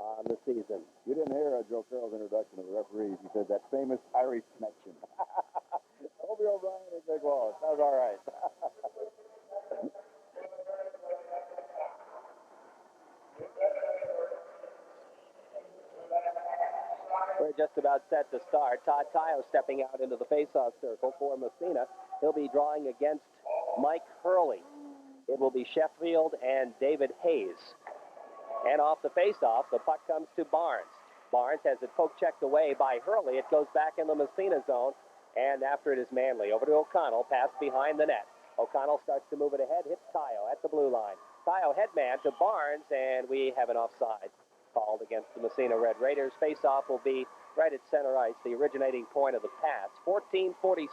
on the season. You didn't hear Joe Carroll's introduction of the referees. He said that famous Irish connection. Obie O'Brien and Big Wallace. That was all right. We're just about set to start. Todd Tayo stepping out into the face-off circle for Massena. He'll be drawing against Mike Hurley. It will be Sheffield and David Hayes. And off the face-off, the puck comes to Barnes. Barnes has it poke-checked away by Hurley. It goes back in the Massena zone, and after it is Manley. Over to O'Connell, pass behind the net. O'Connell starts to move it ahead, hits Tayo at the blue line. Tayo headman to Barnes, and we have an offside called against the Massena Red Raiders. Face-off will be right at center ice, the originating point of the pass. 14:46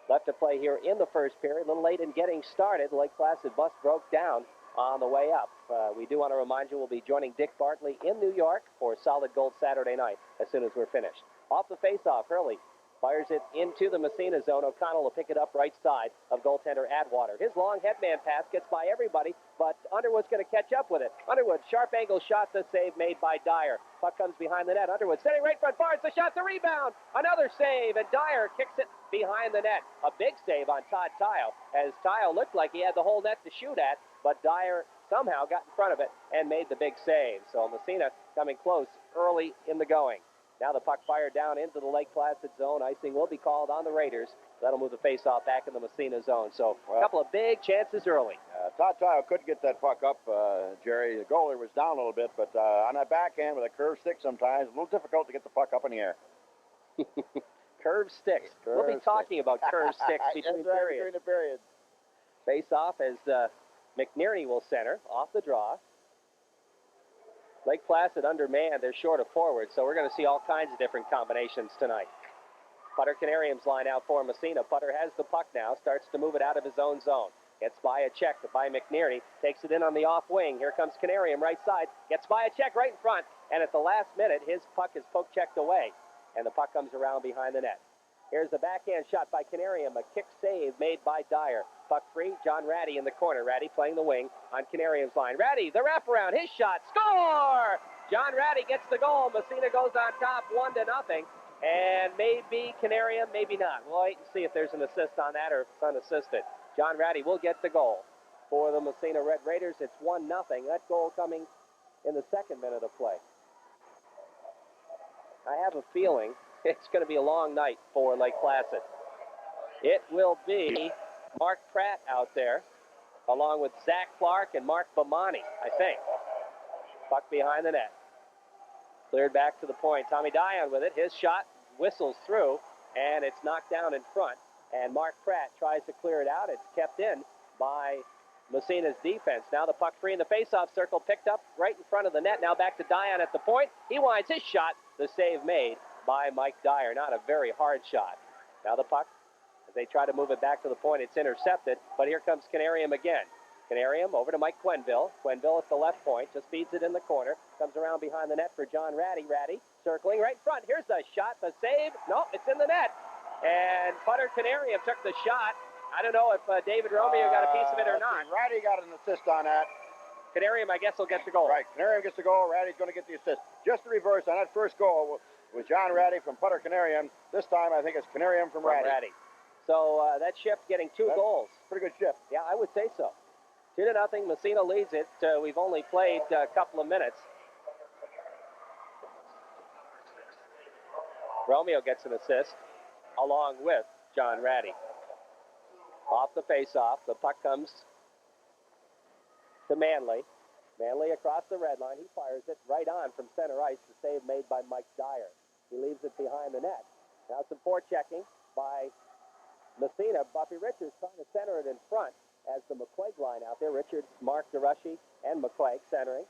left to play here in the first period. A little late in getting started. The Lake Placid bus broke down on the way up. We do want to remind you we'll be joining Dick Bartley in New York for Solid Gold Saturday night as soon as we're finished. Off the face-off, Hurley fires it into the Massena zone. O'Connell will pick it up right side of goaltender Atwater. His long headman pass gets by everybody, but Underwood's going to catch up with it. Underwood, sharp angle shot, the save made by Dyer. Puck comes behind the net. Underwood sitting right front. Barnes, the shot, the rebound. Another save, and Dyer kicks it behind the net. A big save on Todd Tayo, as Tayo looked like he had the whole net to shoot at, but Dyer somehow got in front of it and made the big save. So Massena coming close early in the going. Now the puck fired down into the Lake Placid zone. Icing will be called on the Raiders. That'll move the face-off back in the Massena zone. So a couple of big chances early. Todd Tayo couldn't get that puck up, Jerry. The goalie was down a little bit, but on that backhand with a curved stick sometimes, a little difficult to get the puck up in the air. Curved sticks. We'll be talking about curved sticks between the periods. Face-off as McNerney will center off the draw. Lake Placid undermanned. They're short of forwards, so we're going to see all kinds of different combinations tonight. Putter Canarium's line out for Massena. Putter has the puck now, starts to move it out of his own zone. Gets by a check by McNerney, takes it in on the off wing. Here comes Canarium right side, gets by a check right in front, and at the last minute, his puck is poke-checked away, and the puck comes around behind the net. Here's the backhand shot by Canarium, a kick save made by Dyer. Puck free, John Ratty in the corner. Ratty playing the wing on Canarium's line. Ratty, the wraparound, his shot, score! John Ratty gets the goal. Massena goes on top 1-0. And maybe Canarium, maybe not. We'll wait and see if there's an assist on that or if it's unassisted. John Ratty will get the goal for the Massena Red Raiders. It's 1-0. That goal coming in the second minute of play. I have a feeling it's going to be a long night for Lake Placid. It will be Mark Pratt out there, along with Zach Clark and Mark Bomani, I think. Puck behind the net. Cleared back to the point. Tommy Dion with it. His shot whistles through, and it's knocked down in front. And Mark Pratt tries to clear it out. It's kept in by Massena's defense. Now the puck free in the face-off circle, picked up right in front of the net. Now back to Dion at the point. He winds his shot. The save made by Mike Dyer. Not a very hard shot. Now the puck, as they try to move it back to the point, it's intercepted. But here comes Canarium again. Canarium over to Mike Quenville. Quenville at the left point, just feeds it in the corner. Comes around behind the net for John Ratty. Ratty circling right in front. Here's the shot, the save. No, it's in the net. And Putter Canarium took the shot. I don't know if David Romeo got a piece of it or not. Ratty got an assist on that. Canarium, I guess, will get the goal. Right, Canarium gets the goal. Ratty's going to get the assist. Just the reverse on that first goal with John Ratty from Putter Canarium. This time, I think it's Canarium from Ratty. So that shift getting two goals. Pretty good shift. Yeah, I would say so. 2-0. Massena leads it. We've only played a couple of minutes. Romeo gets an assist along with John Ratty. Off the face-off, the puck comes to Manley. Manley across the red line. He fires it right on from center ice. The save made by Mike Dyer. He leaves it behind the net. Now some forechecking by Massena. Buffy Richards trying to center it in front as the McQuaig line out there. Richards, Mark DeRushy, and McQuaig centering.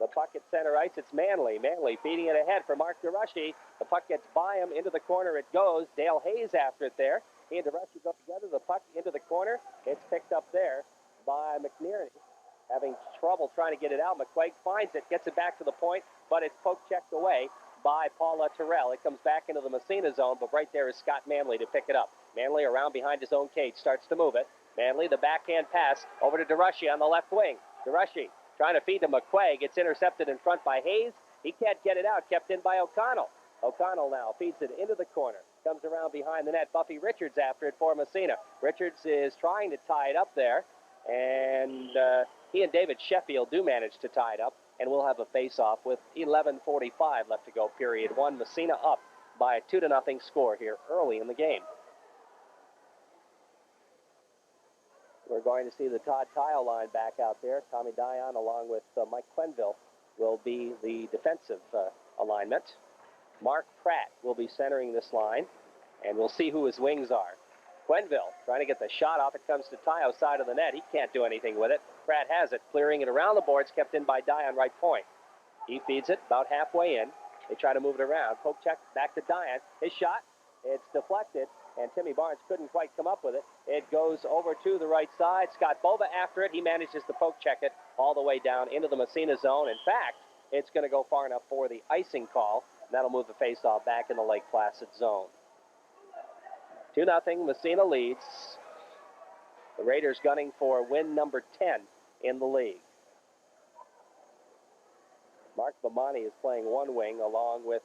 The puck at center ice, it's Manley. Manley feeding it ahead for Mark DeRushy. The puck gets by him. Into the corner it goes. Dale Hayes after it there. He and DeRushy go together. The puck into the corner. It's picked up there by McNerney. Having trouble trying to get it out. McQuaig finds it, gets it back to the point, but it's poke-checked away by Paula Terrell. It comes back into the Massena zone, but right there is Scott Manley to pick it up. Manley around behind his own cage, starts to move it. Manley, the backhand pass over to DeRushy on the left wing. DeRushy trying to feed to McQuaig. It's intercepted in front by Hayes. He can't get it out, kept in by O'Connell. O'Connell now feeds it into the corner. Comes around behind the net. Buffy Richards after it for Massena. Richards is trying to tie it up there. And he and David Sheffield do manage to tie it up. And we'll have a face-off with 11:45 left to go, period one. Massena up by a 2-0 score here early in the game. We're going to see the Todd Tile line back out there. Tommy Dion along with Mike Quenville will be the defensive alignment. Mark Pratt will be centering this line, and we'll see who his wings are. Quenville trying to get the shot off. It comes to Tayo, side of the net. He can't do anything with it. Pratt has it, clearing it around the boards, kept in by Dion, right point. He feeds it about halfway in. They try to move it around. Poke check back to Dion. His shot, it's deflected, and Timmy Barnes couldn't quite come up with it. It goes over to the right side. Scott Bova after it. He manages to poke check it all the way down into the Massena zone. In fact, it's going to go far enough for the icing call. And that'll move the faceoff back in the Lake Placid zone. 2-0, Massena leads. The Raiders gunning for win number 10 in the league. Mark Bomani is playing one wing along with,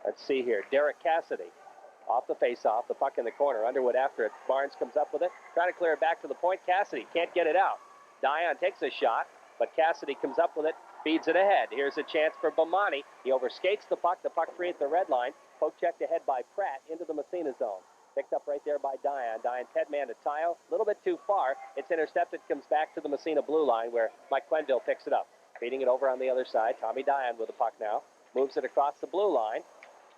let's see here, Derek Cassidy. Off the faceoff, the puck in the corner. Underwood after it. Barnes comes up with it. Trying to clear it back to the point. Cassidy can't get it out. Dion takes a shot, but Cassidy comes up with it. Feeds it ahead. Here's a chance for Bomani. He overskates the puck. The puck free at the red line. Poke checked ahead by Pratt into the Massena zone. Picked up right there by Dion. Dion's headman to Tayo. A little bit too far. It's intercepted. Comes back to the Massena blue line where Mike Quenville picks it up. Feeding it over on the other side. Tommy Dion with the puck now. Moves it across the blue line.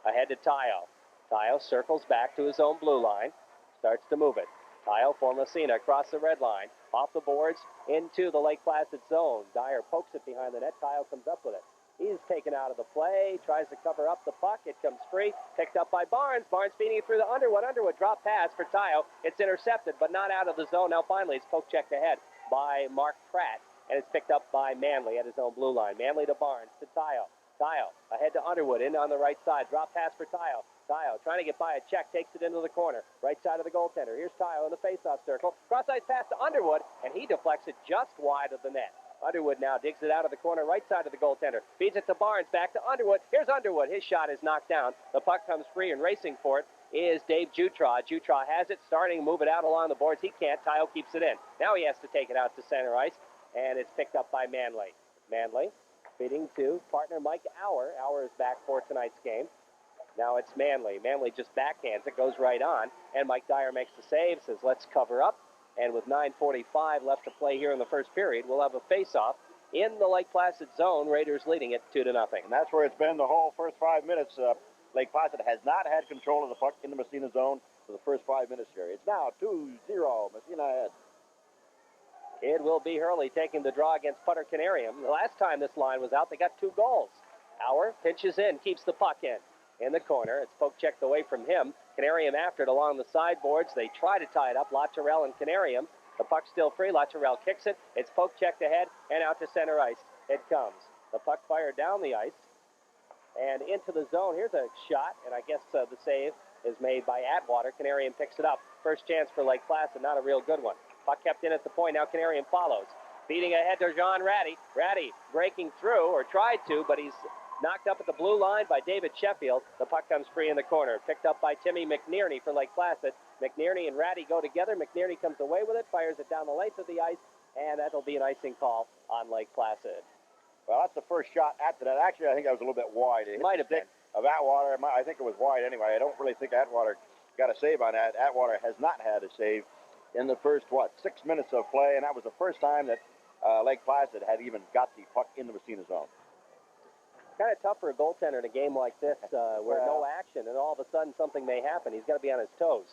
Ahead to Tayo. Tayo circles back to his own blue line. Starts to move it. Tayo for Massena across the red line. Off the boards into the Lake Placid zone. Dyer pokes it behind the net. Tayo comes up with it. He's taken out of the play. Tries to cover up the puck. It comes free. Picked up by Barnes. Barnes feeding it through the Underwood. Underwood drop pass for Tayo. It's intercepted, but not out of the zone. Now finally it's poke checked ahead by Mark Pratt. And it's picked up by Manley at his own blue line. Manley to Barnes to Tayo. Tayo ahead to Underwood, in on the right side. Drop pass for Tayo. Tayo trying to get by a check, takes it into the corner. Right side of the goaltender. Here's Tayo in the faceoff circle. Cross-ice pass to Underwood, and he deflects it just wide of the net. Underwood now digs it out of the corner, right side of the goaltender. Feeds it to Barnes, back to Underwood. Here's Underwood. His shot is knocked down. The puck comes free, and racing for it is Dave Jutraw. Jutraw has it, starting to move it out along the boards. He can't. Tayo keeps it in. Now he has to take it out to center ice, and it's picked up by Manley. Manley feeding to partner Mike Auer. Auer is back for tonight's game. Now it's Manley. Manley just backhands it, goes right on, and Mike Dyer makes the save, says let's cover up. And with 9:45 left to play here in the first period, we'll have a face-off in the Lake Placid zone. Raiders leading it 2-0. And that's where it's been the whole first 5 minutes. Lake Placid has not had control of the puck in the Massena zone for the first 5 minutes here. It's now 2-0, Massena ahead. It will be Hurley taking the draw against Putter Canarium. The last time this line was out, they got 2 goals. Auer pitches in, keeps the puck in the corner. It's poke checked away from him. Canarium after it along the sideboards. They try to tie it up. Latourell and Canarium. The puck's still free. Latourell kicks it. It's poke checked ahead and out to center ice. It comes. The puck fired down the ice and into the zone. Here's a shot, and I guess the save is made by Atwater. Canarium picks it up. First chance for Lake Placid, not a real good one. Puck kept in at the point. Now Canarium follows. Feeding ahead to John Ratty. Ratty breaking through, or tried to, but he's knocked up at the blue line by David Sheffield. The puck comes free in the corner. Picked up by Timmy McNearney for Lake Placid. McNearney and Ratty go together. McNearney comes away with it, fires it down the length of the ice, and that'll be an icing call on Lake Placid. Well, that's the first shot after that. Actually, I think that was a little bit wide. It might have been. Of Atwater. I think it was wide anyway. I don't really think Atwater got a save on that. Atwater has not had a save in the first, 6 minutes of play, and that was the first time that Lake Placid had even got the puck in the Massena zone. Kind of tough for a goaltender in a game like this where no action, and all of a sudden something may happen. He's got to be on his toes.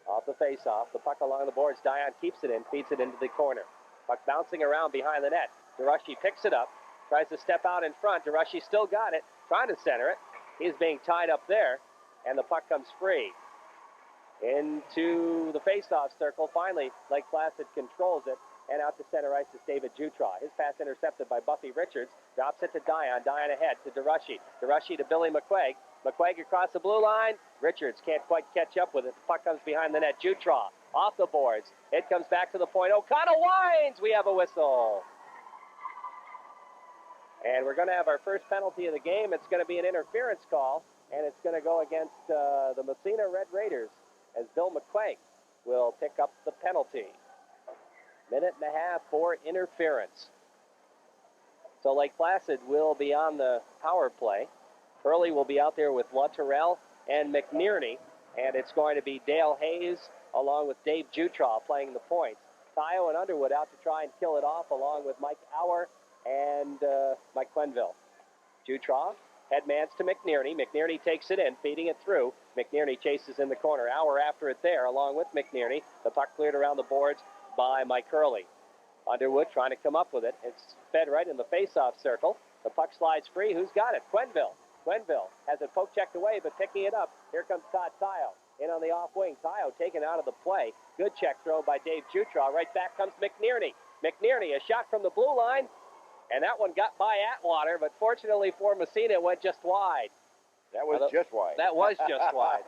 Off the face-off, the puck along the boards. Dion keeps it in, feeds it into the corner. Puck bouncing around behind the net. DeRushy picks it up, tries to step out in front. DeRushy still got it, trying to center it. He's being tied up there, and the puck comes free. Into the face-off circle. Finally, Lake Placid controls it, and out to center ice is David Jutraw. His pass intercepted by Buffy Richards. Drops it to Dion. Dion ahead to DeRushy. DeRushy to Billy McQuaig. McQuaig across the blue line. Richards can't quite catch up with it. The puck comes behind the net. Jutraw off the boards. It comes back to the point. O'Connell winds. We have a whistle. And we're going to have our first penalty of the game. It's going to be an interference call, and it's going to go against the Massena Red Raiders as Bill McQuaig will pick up the penalty. Minute and a half for interference. So Lake Placid will be on the power play. Hurley will be out there with Luttrell and McNierney, and it's going to be Dale Hayes along with Dave Jutraw playing the points. Tayo and Underwood out to try and kill it off along with Mike Auer and Mike Quenville. Jutraw headmans to McNierney. McNierney takes it in, feeding it through. McNierney chases in the corner. Auer after it there along with McNierney. The puck cleared around the boards by Mike Hurley. Underwood trying to come up with it. It's fed right in the face-off circle. The puck slides free. Who's got it? Quenville. Quenville has it poke checked away, but picking it up. Here comes Todd Tayo. In on the off wing. Tayo taken out of the play. Good check throw by Dave Jutraw. Right back comes McNierney. McNierney, a shot from the blue line. And that one got by Atwater, but fortunately for Massena, it went just wide. That was just wide. That was just wide.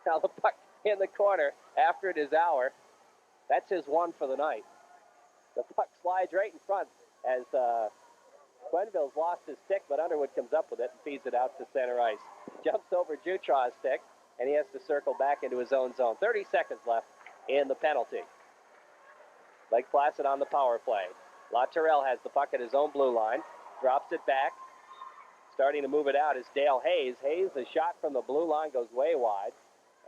Now the puck in the corner after it is Auer. That's his one for the night. The puck slides right in front as Quenville's lost his stick, but Underwood comes up with it and feeds it out to center ice. Jumps over Jutraw's stick, and he has to circle back into his own zone. 30 seconds left in the penalty. Lake Placid on the power play. Luttrell has the puck at his own blue line, drops it back. Starting to move it out is Dale Hayes. Hayes, the shot from the blue line goes way wide,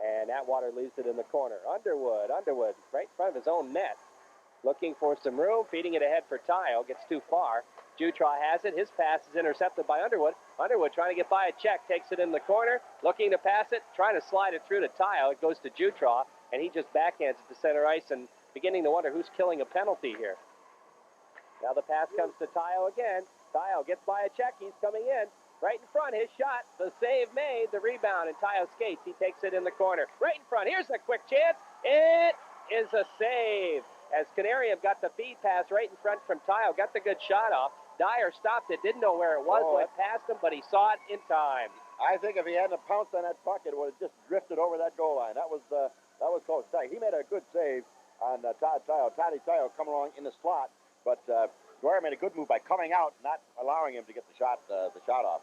and Atwater leaves it in the corner. Underwood right in front of his own net. Looking for some room, feeding it ahead for Tayo, gets too far. Jutraw has it, his pass is intercepted by Underwood. Underwood trying to get by a check, takes it in the corner, looking to pass it, trying to slide it through to Tayo. It goes to Jutraw, and he just backhands it to center ice and beginning to wonder who's killing a penalty here. Now the pass comes to Tayo again. Tayo gets by a check, he's coming in. Right in front, his shot, the save made, the rebound, and Tayo skates. He takes it in the corner. Right in front, here's a quick chance. It is a save. As Canarium got the feed pass right in front from Tayo, got the good shot off. Dyer stopped it, didn't know where it was, went past him, but he saw it in time. I think if he hadn't pounced on that puck, it would have just drifted over that goal line. That was close. He made a good save on Todd Tayo. Toddy Tayo coming along in the slot, but Dwyer made a good move by coming out, not allowing him to get the shot off.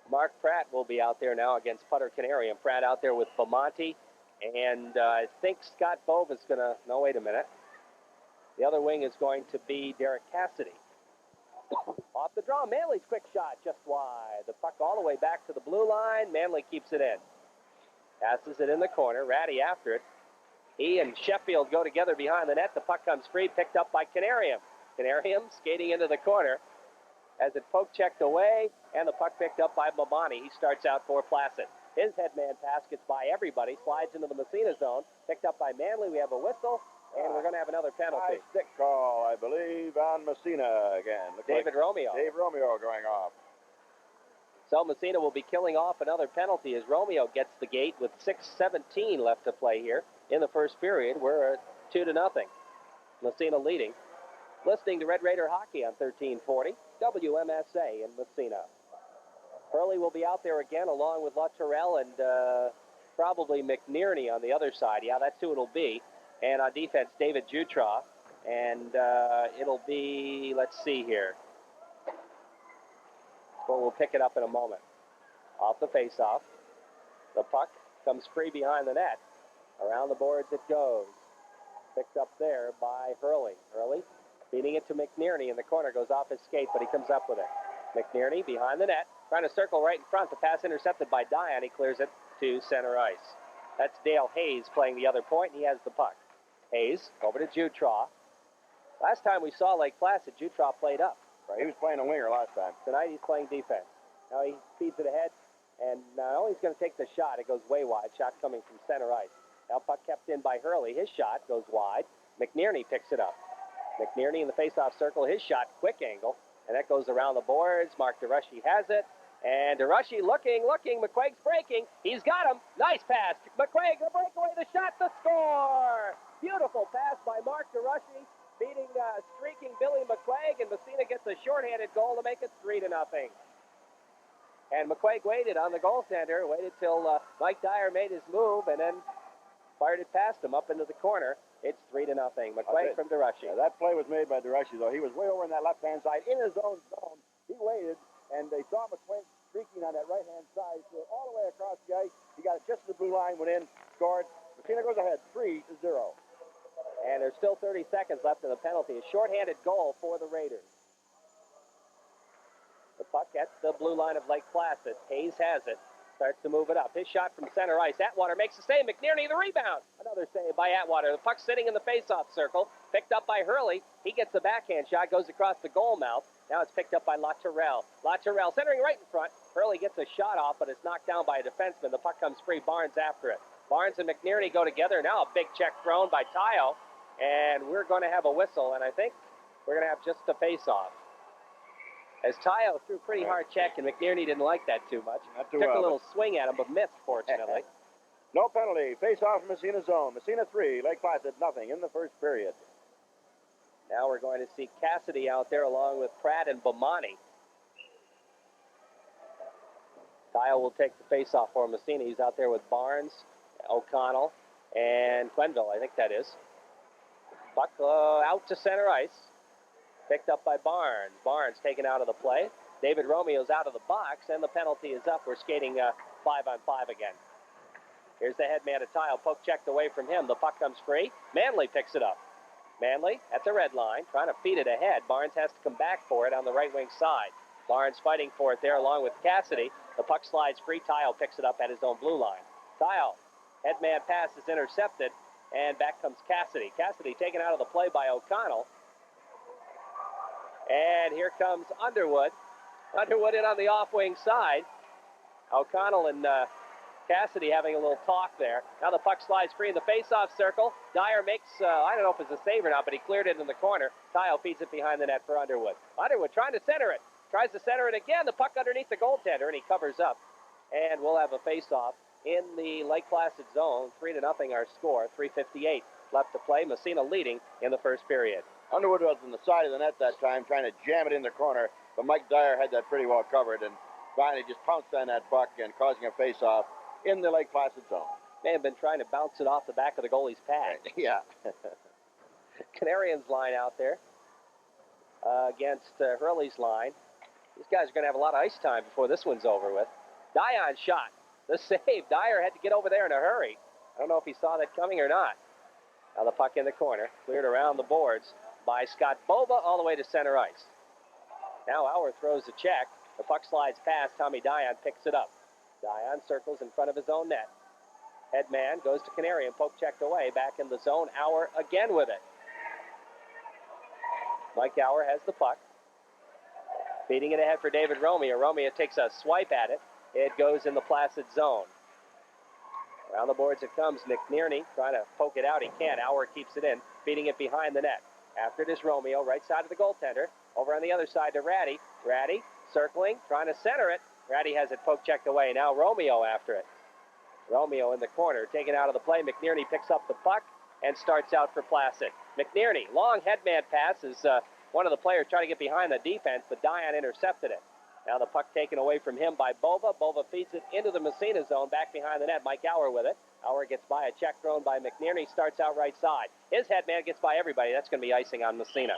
Mark Pratt will be out there now against Putter Canarium. Pratt out there with Bamonte, and I think Scott Bove is going to, no, wait a minute. The other wing is going to be Derek Cassidy. Off the draw, Manley's quick shot just wide. The puck all the way back to the blue line. Manley keeps it in. Passes it in the corner. Ratty after it. He and Sheffield go together behind the net. The puck comes free, picked up by Canarium. Canarium skating into the corner as it poke checked away, and the puck picked up by Mamani. He starts out for Placid. His headman pass gets by everybody, slides into the Massena zone. Picked up by Manley. We have a whistle. And we're going to have another penalty. High stick call, I believe, on Massena again. David Romeo. Dave Romeo going off. So Massena will be killing off another penalty as Romeo gets the gate with 6:17 left to play here in the first period. We're at 2-0. Massena leading. Listening to Red Raider Hockey on 1340 WMSA in Massena. Hurley will be out there again along with Luttrell and probably McNierney on the other side. Yeah, that's who it'll be. And on defense, David Jutraw. And it'll be, let's see here. Well, we'll pick it up in a moment. Off the faceoff. The puck comes free behind the net. Around the boards it goes. Picked up there by Hurley. Hurley feeding it to McNierney in the corner. Goes off his skate, but he comes up with it. McNierney behind the net. Trying to circle right in front. The pass intercepted by Dion. He clears it to center ice. That's Dale Hayes playing the other point, and he has the puck. Hayes over to Jutraw. Last time we saw Lake Placid, Jutraw played up. Right, he was playing a winger last time. Tonight he's playing defense. Now he feeds it ahead, and now he's going to take the shot. It goes way wide. Shot coming from center ice. Now puck kept in by Hurley. His shot goes wide. McNierney picks it up. McNierney in the face-off circle. His shot, quick angle, and that goes around the boards. Mark DeRushy has it. And DeRushy looking. McQuaig's breaking. He's got him. Nice pass. McQuaig, the breakaway, the shot, the score. Beautiful pass by Mark DeRushy, beating streaking Billy McQuaig, and Massena gets a shorthanded goal to make it 3-0. And McQuaig waited on the goaltender, waited till Mike Dyer made his move, and then fired it past him up into the corner. It's 3-0. McQuaig from DeRushy. Yeah, that play was made by DeRushy, though. He was way over in that left-hand side in his own zone. He waited, and they saw McQuaig streaking on that right-hand side, threw it all the way across the ice. He got it just as the blue line, went in, scored. Massena goes ahead, 3-0. And there's still 30 seconds left in the penalty. A shorthanded goal for the Raiders. The puck at the blue line of Lake Placid. Hayes has it. Starts to move it up. His shot from center ice. Atwater makes the save. McNerney the rebound. Another save by Atwater. The puck sitting in the face-off circle. Picked up by Hurley. He gets the backhand shot. Goes across the goal mouth. Now it's picked up by Latourelle. Latourelle centering right in front. Hurley gets a shot off, but it's knocked down by a defenseman. The puck comes free. Barnes after it. Barnes and McNerney go together. Now a big check thrown by Tayo. And we're going to have a whistle, and I think we're going to have just a face-off. As Tayo threw a pretty hard check, and McNerney didn't like that too much. Took a little swing at him, but missed, fortunately. No penalty. Face-off from Massena zone. Massena 3, Lake Placid nothing in the first period. Now we're going to see Cassidy out there along with Pratt and Bomani. Tayo will take the face-off for Massena. He's out there with Barnes, O'Connell, and Quenville, I think that is. Puck out to center ice. Picked up by Barnes. Barnes taken out of the play. David Romeo's out of the box, and the penalty is up. We're skating 5-on-5 again. Here's the head man of Tayo. Poke checked away from him. The puck comes free. Manley picks it up. Manley at the red line, trying to feed it ahead. Barnes has to come back for it on the right wing side. Barnes fighting for it there along with Cassidy. The puck slides free. Tayo picks it up at his own blue line. Tayo, head man pass is intercepted, and back comes Cassidy. Cassidy taken out of the play by O'Connell. And here comes Underwood. Underwood in on the off-wing side. O'Connell and Cassidy having a little talk there. Now the puck slides free in the face-off circle. Dyer makes, I don't know if it's a save or not, but he cleared it in the corner. Tayo feeds it behind the net for Underwood. Underwood trying to center it. Tries to center it again. The puck underneath the goaltender, and he covers up. And we'll have a face-off in the Lake Placid zone. 3-0 our score. 3:58 left to play. Massena leading in the first period. Underwood was on the side of the net that time, trying to jam it in the corner, but Mike Dyer had that pretty well covered, and finally just pounced on that puck and causing a face-off in the Lake Placid zone. May have been trying to bounce it off the back of the goalie's pad. Yeah. Canarians line out there against Hurley's line. These guys are going to have a lot of ice time before this one's over with. Dion's shot. The save. Dyer had to get over there in a hurry. I don't know if he saw that coming or not. Now the puck in the corner, cleared around the boards by Scott Bova all the way to center ice. Now Auer throws a check. The puck slides past. Tommy Dion picks it up. Dion circles in front of his own net. Headman goes to Canarian. Poke checked away. Back in the zone. Auer again with it. Mike Auer has the puck. Feeding it ahead for David Romeo. Romeo takes a swipe at it. It goes in the Placid zone. Around the boards it comes. McNerney trying to poke it out. He can't. Auer keeps it in. Feeding it behind the net. After it is Romeo, right side of the goaltender. Over on the other side to Ratty. Ratty circling, trying to center it. Ratty has it poke checked away. Now Romeo after it. Romeo in the corner, taken out of the play. McNerney picks up the puck and starts out for Placid. McNerney, long headman pass is one of the players trying to get behind the defense, but Dion intercepted it. Now the puck taken away from him by Bova. Bova feeds it into the Massena zone, back behind the net. Mike Auer with it. Auer gets by a check thrown by McNerney, starts out right side. His headman gets by everybody. That's going to be icing on Massena.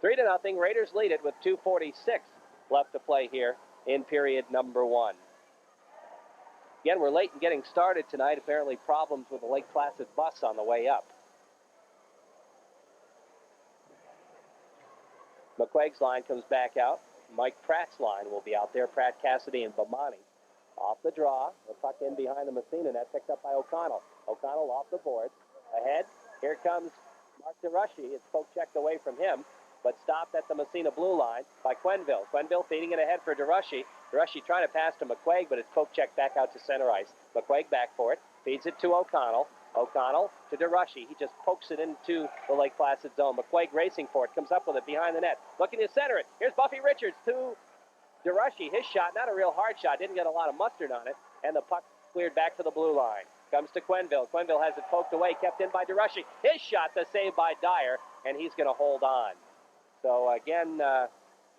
3-0. Raiders lead it with 2:46 left to play here in period number 1. Again, we're late in getting started tonight. Apparently problems with the Lake Placid bus on the way up. McQuaig's line comes back out. Mike Pratt's line will be out there. Pratt, Cassidy, and Bomani. Off the draw. The puck in behind the Massena net, picked up by O'Connell. O'Connell off the board. Ahead. Here comes Mark DeRushy. It's poke checked away from him, but stopped at the Massena blue line by Quenville. Quenville feeding it ahead for DeRushy. DeRushy trying to pass to McQuaig, but it's poke checked back out to center ice. McQuaig back for it. Feeds it to O'Connell. O'Connell to DeRushy. He just pokes it into the Lake Placid zone. McQuaig racing for it. Comes up with it behind the net. Looking to center it. Here's Buffy Richards to DeRushy. His shot, not a real hard shot. Didn't get a lot of mustard on it. And the puck cleared back to the blue line. Comes to Quenville. Quenville has it poked away. Kept in by DeRushy. His shot, the save by Dyer. And he's going to hold on. So again,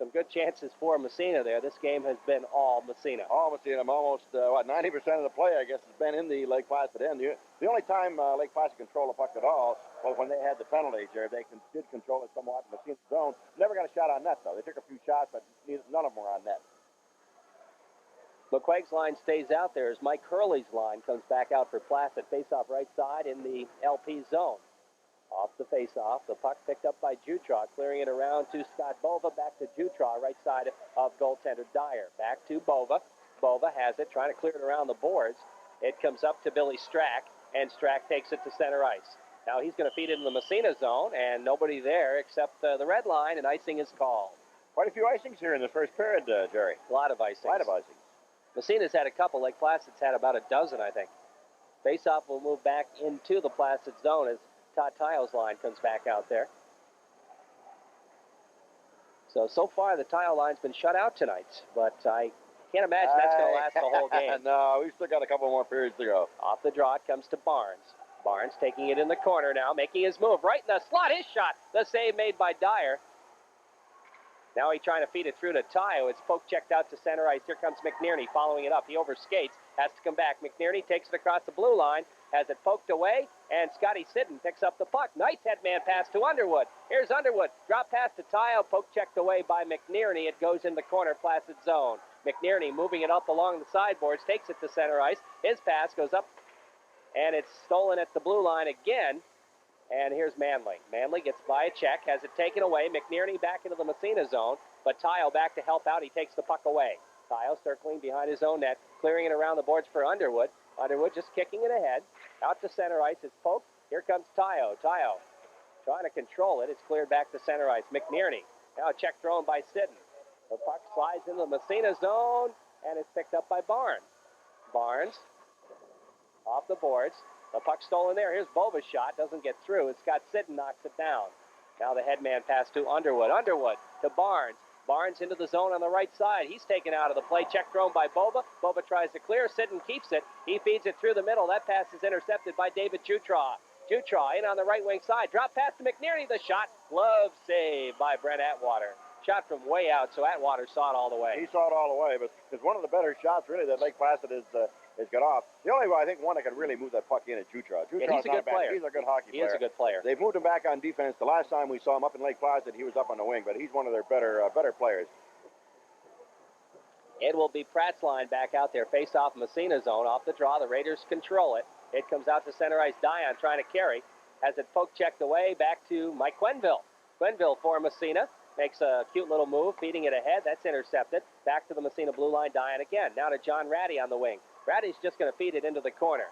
Some good chances for Massena there. This game has been all Massena. Almost, almost 90% of the play, I guess, has been in the Lake Placid end. The only time Lake Placid controlled the puck at all was when they had the penalties there. They did control it somewhat in Massena's zone. Never got a shot on net, though. They took a few shots, but none of them were on net. McQuaig's line stays out there as Mike Hurley's line comes back out for Placid. Face-off right side in the LP zone. Off the face-off, the puck picked up by Jutra, clearing it around to Scott Bova, back to Jutra, right side of goaltender Dyer. Back to Bova. Bova has it, trying to clear it around the boards. It comes up to Billy Strack, and Strack takes it to center ice. Now he's going to feed it in the Massena zone, and nobody there except the red line, and icing is called. Quite a few icings here in the first period, Jerry. A lot of icings. A lot of icings. Massena's had a couple. Lake Placid's had about a dozen, I think. Face-off will move back into the Placid zone as Todd Tile's line comes back out there. So far, the Tile line's been shut out tonight, but I can't imagine that's going to last the whole game. No, we've still got a couple more periods to go. Off the draw, it comes to Barnes. Barnes taking it in the corner now, making his move right in the slot. His shot, the save made by Dyer. Now he's trying to feed it through to Tayo. It's poke checked out to center ice. Here comes McNerney following it up. He overskates, has to come back. McNerney takes it across the blue line, has it poked away, and Scotty Sidden picks up the puck. Nice headman pass to Underwood. Here's Underwood. Drop pass to Tayo, poke checked away by McNerney. It goes in the corner, Placid zone. McNerney moving it up along the sideboards, takes it to center ice. His pass goes up, and it's stolen at the blue line again. And here's Manley. Manley gets by a check, has it taken away. McNerney back into the Massena zone, but Tayo back to help out. He takes the puck away. Tayo circling behind his own net, clearing it around the boards for Underwood. Underwood just kicking it ahead. Out to center ice. It's poked. Here comes Tayo. Tayo trying to control it. It's cleared back to center ice. McNerney. Now a check thrown by Sidden. The puck slides into the Massena zone, and it's picked up by Barnes. Barnes off the boards. The puck stolen there. Here's Bova's shot. Doesn't get through. It's Scott Sidden knocks it down. Now the headman pass to Underwood. Underwood to Barnes. Barnes into the zone on the right side. He's taken out of the play. Check thrown by Bova. Bova tries to clear. Sidden keeps it. He feeds it through the middle. That pass is intercepted by David Jutra. Jutra in on the right wing side. Drop pass to McNerney. The shot. Glove save by Brent Atwater. Shot from way out, so Atwater saw it all the way. He saw it all the way, but it's one of the better shots, really, that Lake Placid has got off. The only one, I think, one that could really move that puck in is Jutra. Yeah, he's a good player. He's a good hockey player. He is a good player. They've moved him back on defense. The last time we saw him up in Lake Placid, he was up on the wing, but he's one of their better players. It will be Pratt's line back out there. Face off Massena zone. Off the draw. The Raiders control it. It comes out to center ice. Dion trying to carry. Has it poke checked away back to Mike Quenville. Quenville for Massena. Makes a cute little move, feeding it ahead. That's intercepted. Back to the Massena blue line. Dion again. Now to John Ratty on the wing. Ratty's just going to feed it into the corner.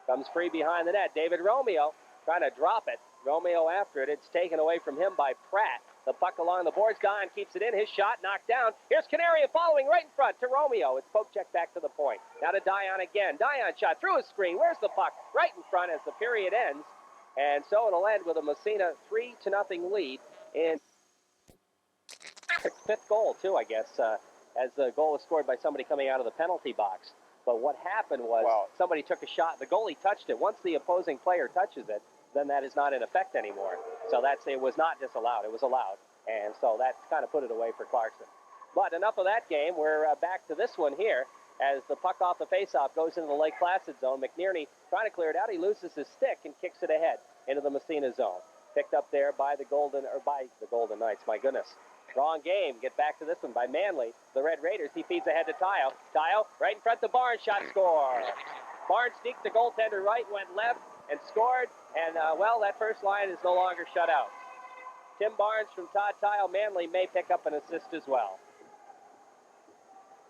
Comes free behind the net. David Romeo trying to drop it. Romeo after it. It's taken away from him by Pratt. The puck along the boards. Dion keeps it in. His shot knocked down. Here's Canaria following right in front to Romeo. It's poke check back to the point. Now to Dion again. Dion shot through his screen. Where's the puck? Right in front as the period ends. And so it'll end with a Massena 3-0 lead in fifth goal, too, I guess, as the goal was scored by somebody coming out of the penalty box. But what happened was somebody took a shot. The goalie touched it. Once the opposing player touches it, then that is not in effect anymore. So it was not disallowed. It was allowed. And so that kind of put it away for Clarkson. But enough of that game. We're back to this one here as the puck off the faceoff goes into the Lake Placid zone. McNerney trying to clear it out. He loses his stick and kicks it ahead into the Massena zone. Picked up there by the Golden Knights. My goodness. Wrong game. Get back to this one by Manley. The Red Raiders. He feeds ahead to Tayo. Tayo right in front of Barnes. Shot score. Barnes sneaked the goaltender right, went left, and scored. And, that first line is no longer shut out. Tim Barnes from Todd Tayo. Manley may pick up an assist as well.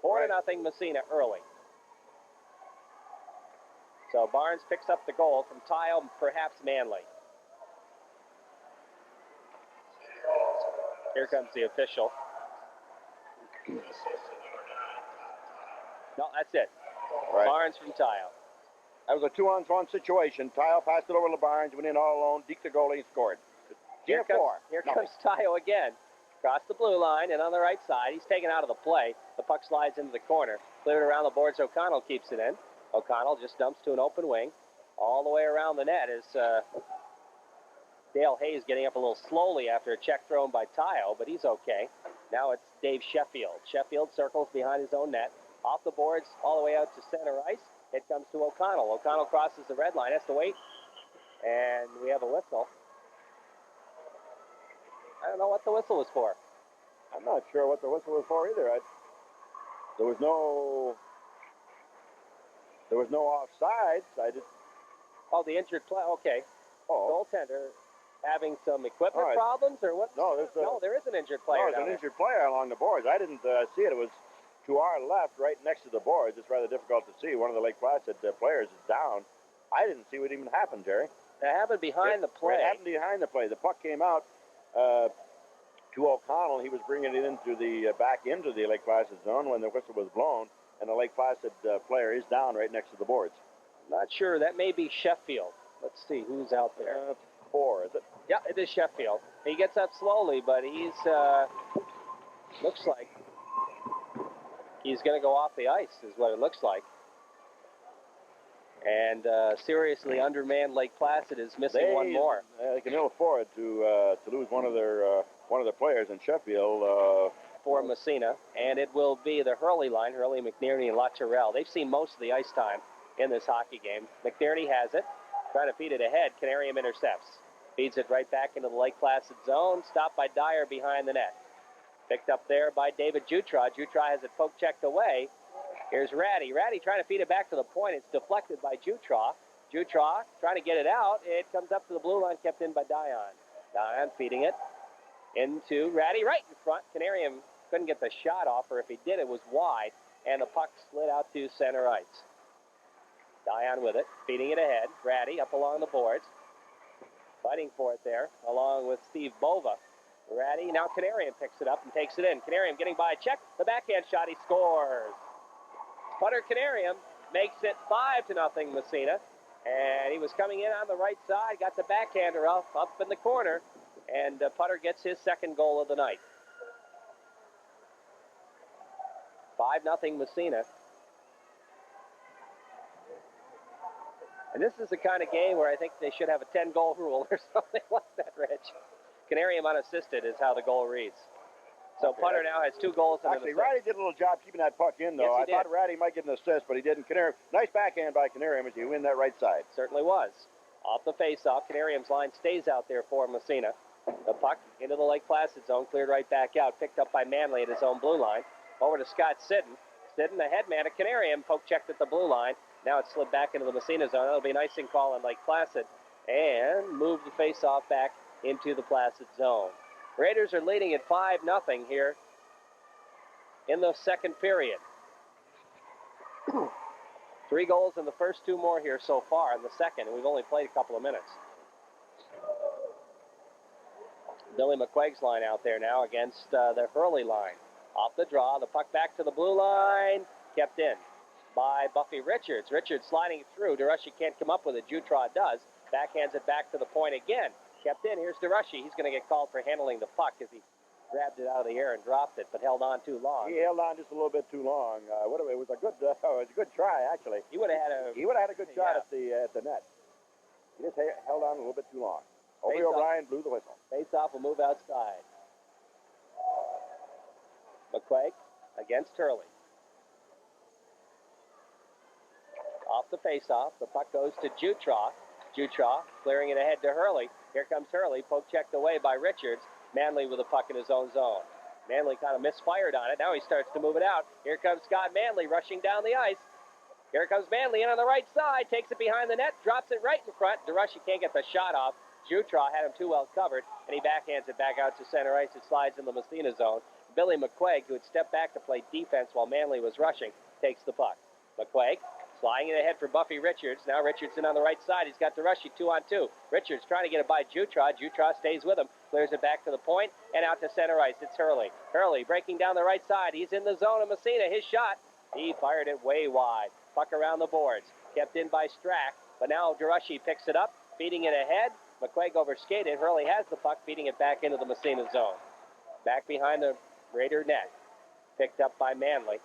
4-0 Massena early. So Barnes picks up the goal from Tayo, perhaps Manley. Here comes the official. No, that's it. Right. Barnes from Tayo. That was a 2-on-1 situation. Tayo passed it over to Barnes, went in all alone, deked the goalie, and scored. Here comes Tayo again. Across the blue line and on the right side. He's taken out of the play. The puck slides into the corner. Cleared around the boards. O'Connell keeps it in. O'Connell just dumps to an open wing. All the way around the net is Dale Hayes getting up a little slowly after a check thrown by Tayo, but he's okay. Now it's Dave Sheffield. Sheffield circles behind his own net. Off the boards, all the way out to center ice. It comes to O'Connell. O'Connell crosses the red line, has to wait. And we have a whistle. I don't know what the whistle was for. I'm not sure what the whistle was for either. There was no offsides. Oh, the injured player. Okay. Oh. Goaltender having some equipment Right. problems or what? No, there is an injured player. No, there's an injured player along the boards. I didn't see it. It was to our left, right next to the boards. It's rather difficult to see. One of the Lake Placid players is down. I didn't see what even happened, Jerry. It happened behind the play. It happened behind the play. The puck came out to O'Connell. He was bringing it into the back into the Lake Placid zone when the whistle was blown, and the Lake Placid player is down right next to the boards. Not sure. That may be Sheffield. Let's see who's out there. 4, is it? Yeah, it is Sheffield. He gets up slowly, but he's looks like he's going to go off the ice, is what it looks like. And seriously undermanned Lake Placid is missing one more. They can ill afford to lose one of their players in Sheffield. For Massena, and it will be the Hurley line, Hurley, McNerney, and Luttrell. They've seen most of the ice time in this hockey game. McNerney has it, trying to feed it ahead. Canarium intercepts. Feeds it right back into the Lake Placid zone, stopped by Dyer behind the net. Picked up there by David Jutra. Jutra has it poke checked away. Here's Ratty. Ratty trying to feed it back to the point. It's deflected by Jutra. Jutra trying to get it out. It comes up to the blue line, kept in by Dion. Dion feeding it into Ratty right in front. Canarium couldn't get the shot off, or if he did, it was wide, and the puck slid out to center ice. Dion with it, feeding it ahead. Ratty up along the boards, fighting for it there, along with Steve Bova. Ratty, now Canarium picks it up and takes it in. Canarium getting by a check. The backhand shot, he scores. Putter Canarium makes it 5-0 Massena, and he was coming in on the right side, got the backhander up in the corner, and Putter gets his second goal of the night. 5-0 Massena. And this is the kind of game where I think they should have a 10-goal rule or something like that, Rich. Canarium unassisted is how the goal reads. So okay. Putter now has 2 goals. Actually, Ratty did a little job keeping that puck in, though. Yes, I thought Ratty might get an assist, but he didn't. Canarium, nice backhand by Canarium as he win that right side. Certainly was. Off the face-off, Canarium's line stays out there for Massena. The puck into the Lake Placid zone, cleared right back out, picked up by Manley at his own blue line. Over to Scott Sidden. Sidden, the head man at Canarium, poke checked at the blue line. Now it's slid back into the Massena zone. That'll be an icing call on Lake Placid. And move the face-off back into the Placid zone. Raiders are leading at 5-0 here in the second period. 3 goals in the first, 2 more here so far in the second, and we've only played a couple of minutes. Billy McQuaig's line out there now against the Hurley line. Off the draw, the puck back to the blue line, kept in by Buffy Richards. Richards sliding through. DeRushy can't come up with it. Jutra does. Backhands it back to the point again. Kept in. Here's DeRushy. He's going to get called for handling the puck as he grabbed it out of the air and dropped it, but held on too long. He held on just a little bit too long. It was a good try, actually. He would have had a good shot at the net. He just held on a little bit too long. Obi O'Brien blew the whistle. Face-off will move outside. McQuaig against Hurley. Off the face-off, the puck goes to Jutra. Jutra clearing it ahead to Hurley. Here comes Hurley, poke checked away by Richards. Manley with the puck in his own zone. Manley kind of misfired on it. Now he starts to move it out. Here comes Scott Manley rushing down the ice. Here comes Manley in on the right side. Takes it behind the net. Drops it right in front. DeRushy can't get the shot off. Jutra had him too well covered, and he backhands it back out to center ice. It slides in the Massena zone. Billy McQuaig, who had stepped back to play defense while Manley was rushing, takes the puck. McQuaig sliding it ahead for Buffy Richards. Now Richardson on the right side. He's got DeRushy 2-on-2. Richards trying to get it by Jutra. Jutra stays with him. Clears it back to the point and out to center ice. It's Hurley. Hurley breaking down the right side. He's in the zone of Massena. His shot. He fired it way wide. Puck around the boards. Kept in by Strack. But now DeRushy picks it up. Feeding it ahead. McQuaig overskated. Hurley has the puck. Feeding it back into the Massena zone. Back behind the Raider net. Picked up by Manley.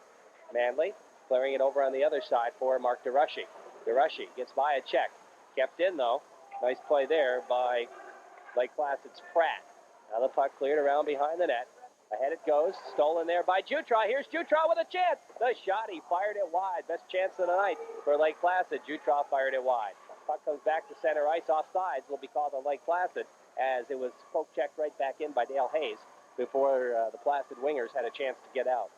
Manley clearing it over on the other side for Mark DeRushy. DeRushy gets by a check. Kept in, though. Nice play there by Lake Placid's Pratt. Now the puck cleared around behind the net. Ahead it goes, stolen there by Jutra. Here's Jutra with a chance. The shot, he fired it wide. Best chance of the night for Lake Placid. Jutra fired it wide. Puck comes back to center ice. Offsides will be called on Lake Placid as it was poke checked right back in by Dale Hayes before the Placid wingers had a chance to get out.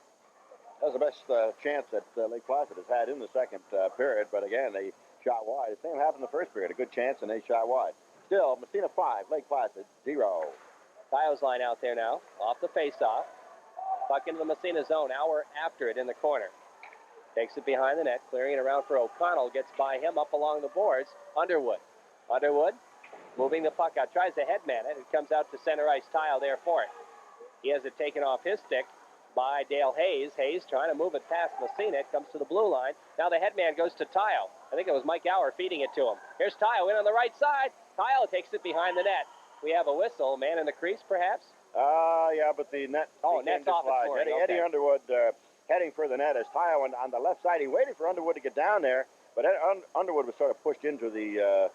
That was the best chance that Lake Placid has had in the second period, but again, they shot wide. The same happened in the first period. A good chance, and they shot wide. Still, Massena 5, Lake Placid 0. Tayo's line out there now, off the face-off. Puck into the Massena zone, hour after it in the corner. Takes it behind the net, clearing it around for O'Connell, gets by him up along the boards. Underwood. Underwood moving the puck out, tries to headman it. It comes out to center ice. Tayo there for it. He has it taken off his stick by Dale Hayes. Hayes trying to move it past Massena. It comes to the blue line. Now the headman goes to Tayo. I think it was Mike Auer feeding it to him. Here's Tayo in on the right side. Tayo takes it behind the net. We have a whistle. Man in the crease, perhaps? Yeah, but the net. Oh, net's off its flooring. Eddie Underwood heading for the net as Tayo on the left side. He waited for Underwood to get down there, but Underwood was sort of pushed into the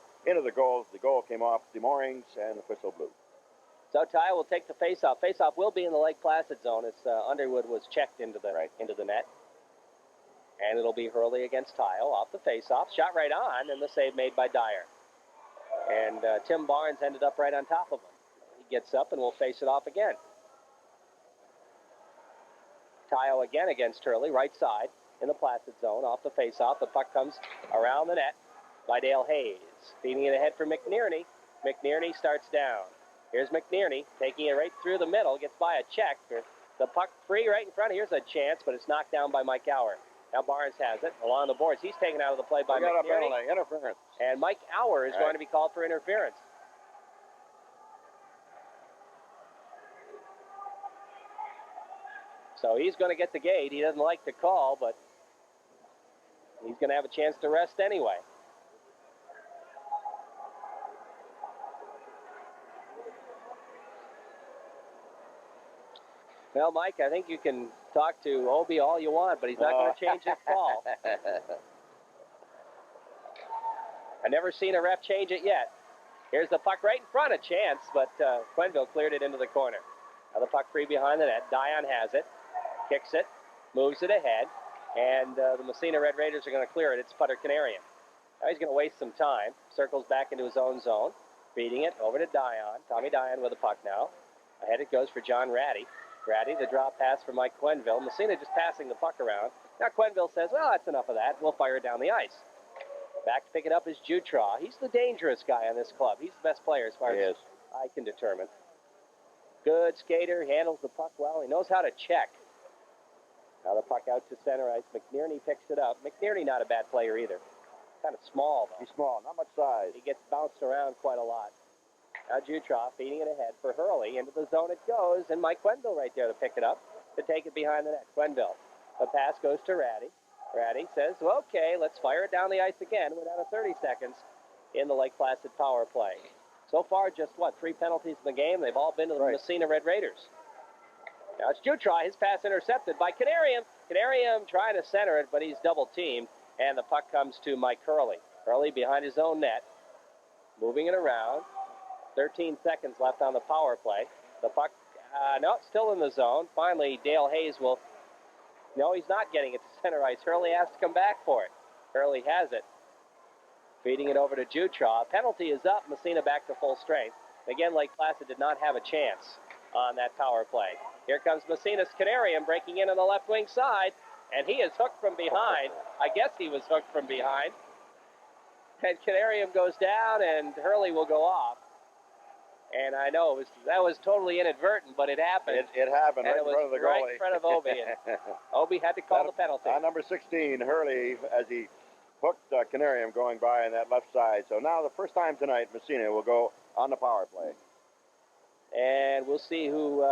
goal. The goal came off the moorings, and the whistle blew. So Tayo will take the face-off. Face-off will be in the Lake Placid zone as Underwood was checked into the net. And it'll be Hurley against Tayo off the face-off. Shot right on, and the save made by Dyer. And Tim Barnes ended up right on top of him. He gets up and will face it off again. Tayo again against Hurley, right side in the Placid zone, off the face-off. The puck comes around the net by Dale Hayes. Feeding it ahead for McNerney. McNerney starts down. Here's McNerney taking it right through the middle, gets by a check. The puck free right in front. Here's a chance, but it's knocked down by Mike Auer. Now Barnes has it along the boards. He's taken out of the play by McNerney. Interference. And Mike Auer is going to be called for interference. So he's going to get the gate. He doesn't like the call, but he's going to have a chance to rest anyway. Well, Mike, I think you can talk to Obi all you want, but he's not going to change his call. I've never seen a ref change it yet. Here's the puck right in front, a chance, but Quenneville cleared it into the corner. Now the puck free behind the net. Dion has it, kicks it, moves it ahead, and the Massena Red Raiders are going to clear it. It's Putter Canarian. Now he's going to waste some time. Circles back into his own zone, feeding it over to Dion. Tommy Dion with the puck now. Ahead it goes for John Ratty. Ratty, the drop pass for Mike Quenneville. Massena just passing the puck around. Now Quenneville says, well, that's enough of that. We'll fire it down the ice. Back to pick it up is Jutra. He's the dangerous guy on this club. He's the best player as far as I can determine. Good skater, handles the puck well. He knows how to check. Now the puck out to center ice. McNerney picks it up. McNerney not a bad player either. Kind of small, though. He's small, not much size. He gets bounced around quite a lot. Now Jutra feeding it ahead for Hurley. Into the zone it goes, and Mike Quenneville right there to pick it up, to take it behind the net. Quenneville. The pass goes to Ratty. Ratty says, well, okay, let's fire it down the ice again. We're down to 30 seconds in the Lake Placid power play. So far, just, 3 penalties in the game? They've all been to the Massena Red Raiders. Now it's Jutra. His pass intercepted by Canarium. Canarium trying to center it, but he's double-teamed, and the puck comes to Mike Hurley. Hurley behind his own net, moving it around. 13 seconds left on the power play. The puck, no, it's still in the zone. Finally, Dale Hayes will, no, he's not getting it to center ice. Hurley has to come back for it. Hurley has it. Feeding it over to Jutra. Penalty is up. Massena back to full strength. Again, Lake Placid did not have a chance on that power play. Here comes Massena's Canarium breaking in on the left wing side, and he is hooked from behind. I guess he was hooked from behind. And Canarium goes down, and Hurley will go off. And I know that was totally inadvertent, but it happened. It happened and right in front of the goalie. Right in front of Obi. And Obi had to call the penalty. Number 16, Hurley, as he hooked Canarium going by on that left side. So now the first time tonight, Massena will go on the power play. And we'll see who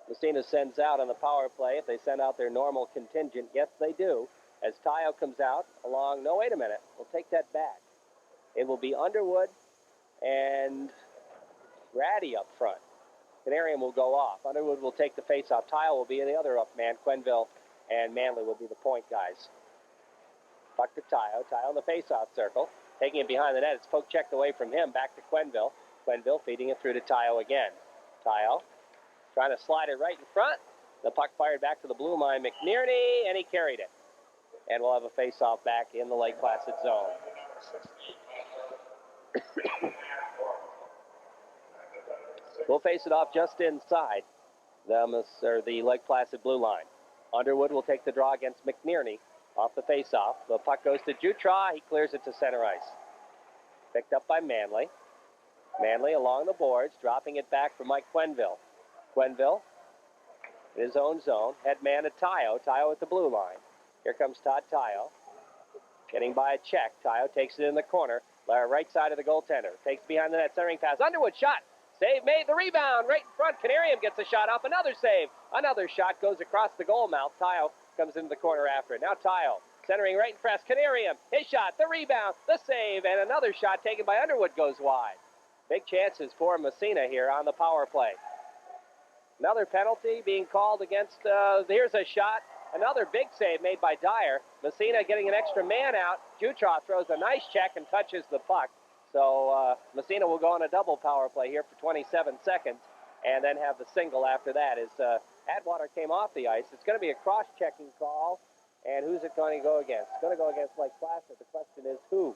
Massena sends out on the power play. If they send out their normal contingent, yes, they do. As Tayo comes out along, no, wait a minute. We'll take that back. It will be Underwood and Ratty up front. Canarium will go off. Underwood will take the face-off. Tayo will be the other up man. Quenneville and Manley will be the point guys. Puck to Tayo. Tayo in the face-off circle. Taking it behind the net. It's poke checked away from him. Back to Quenneville. Quenneville feeding it through to Tayo again. Tayo Trying to slide it right in front. The puck fired back to the blue line, McNerney, and he carried it. And we'll have a face-off back in the Lake Placid zone. We'll face it off just inside the Lake Placid blue line. Underwood will take the draw against McNerney off the face-off. The puck goes to Jutra. He clears it to center ice. Picked up by Manley. Manley along the boards, dropping it back for Mike Quenville. Quenville in his own zone. Head man to Tayo. Tayo at the blue line. Here comes Todd Tayo. Getting by a check. Tayo takes it in the corner. Right side of the goaltender. Takes behind the net. Centering pass. Underwood shot. Save made. The rebound right in front. Canarium gets a shot off. Another save. Another shot goes across the goal mouth. Tayo comes into the corner after it. Now Tayo centering right in press. Canarium. His shot. The rebound. The save. And another shot taken by Underwood goes wide. Big chances for Massena here on the power play. Another penalty being called against. Here's a shot. Another big save made by Dyer. Massena getting an extra man out. Jutra throws a nice check and touches the puck. So Massena will go on a double power play here for 27 seconds and then have the single after that. As Atwater came off the ice, it's going to be a cross-checking call. And who's it going to go against? It's going to go against Lake Placid. The question is who?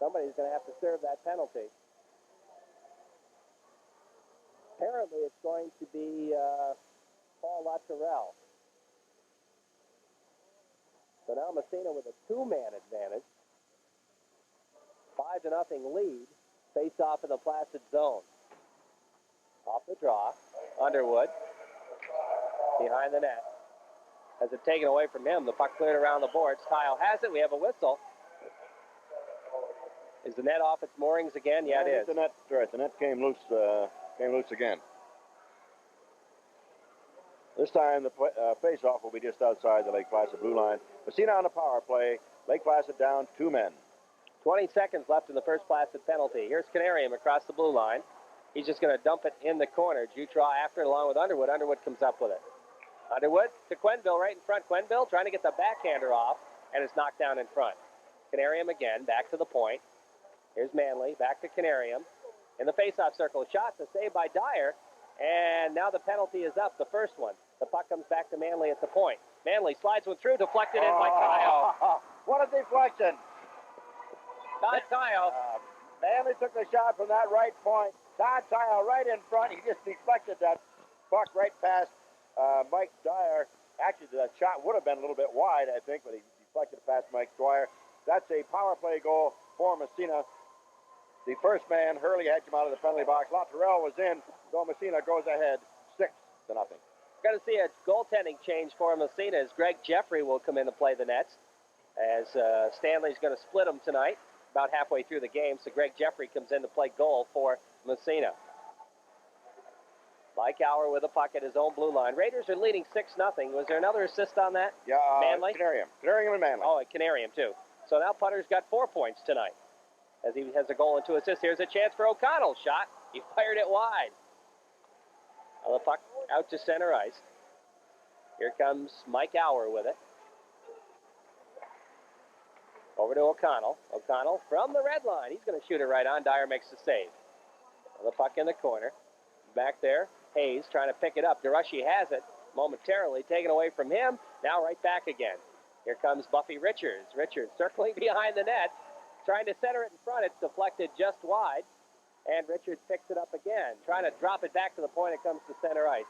Somebody's going to have to serve that penalty. Apparently it's going to be Paul Latourell. So now Massena with a two-man advantage. 5-0 lead. Face off in the Placid zone. Off the draw. Underwood. Behind the net. Has it taken away from him. The puck cleared around the boards. Kyle has it. We have a whistle. Is the net off its moorings again? Yeah, it is. The net, right, the net came loose again. This time the face-off will be just outside the Lake Placid blue line. Massena on the power play. Lake Placid down 2 men. 20 seconds left in the first Placid penalty. Here's Canarium across the blue line. He's just going to dump it in the corner. Jutra after it along with Underwood. Underwood comes up with it. Underwood to Quenville right in front. Quenville trying to get the backhander off, and it's knocked down in front. Canarium again, back to the point. Here's Manley, back to Canarium. In the face-off circle, shot to save by Dyer, and now the penalty is up, the first one. The puck comes back to Manley at the point. Manley slides one through, deflected in by Tayo. What a deflection. Todd Tayo. Manley took the shot from that right point. Todd Tayo right in front. He just deflected that puck right past Mike Dyer. Actually, that shot would have been a little bit wide, I think, but he deflected it past Mike Dwyer. That's a power play goal for Massena. The first man, Hurley, had come out of the penalty box. Latourell was in, so Massena goes ahead 6-0. Going to see a goaltending change for Massena as Greg Jeffrey will come in to play the nets. As Stanley's going to split them tonight, about halfway through the game, so Greg Jeffrey comes in to play goal for Massena. Mike Auer with a puck at his own blue line. Raiders are leading 6-0. Was there another assist on that? Yeah, Manley? Canarium and Manley. Oh, Canarium too. So now Putter's got 4 points tonight as he has a goal and 2 assists. Here's a chance for O'Connell. Shot. He fired it wide. Now the puck out to center ice. Here comes Mike Auer with it. Over to O'Connell. O'Connell from the red line. He's going to shoot it right on. Dyer makes the save. Now the puck in the corner. Back there. Hayes trying to pick it up. DeRushy has it momentarily. Taken away from him. Now right back again. Here comes Buffy Richards. Richards circling behind the net. Trying to center it in front. It's deflected just wide. And Richards picks it up again. Trying to drop it back to the point. It comes to center ice.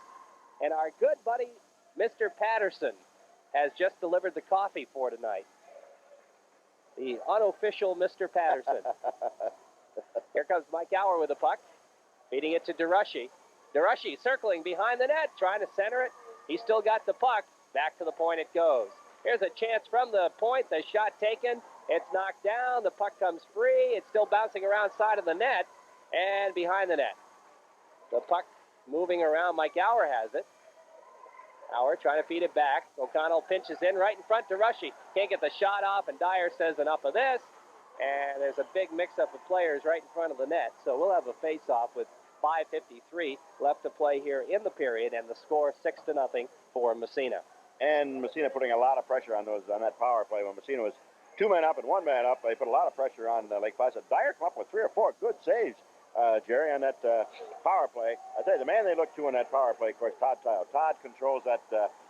And our good buddy, Mr. Patterson, has just delivered the coffee for tonight. The unofficial Mr. Patterson. Here comes Mike Auer with the puck. Feeding it to DeRushy. DeRushy circling behind the net. Trying to center it. He's still got the puck. Back to the point it goes. Here's a chance from the point. The shot taken. It's knocked down. The puck comes free. It's still bouncing around side of the net and behind the net. The puck moving around. Mike Auer has it. Auer trying to feed it back. O'Connell pinches in right in front to Rushy. Can't get the shot off, and Dyer says enough of this. And there's a big mix-up of players right in front of the net. So we'll have a face-off with 5:53 left to play here in the period, and the score 6-0 for Massena. And Massena putting a lot of pressure on that power play. When Massena was 2 men up and 1 man up, they put a lot of pressure on Lake Placid. Dyer come up with 3 or 4 good saves Jerry, on that power play. I tell you, the man they look to in that power play, of course, Todd Tile. Todd controls that.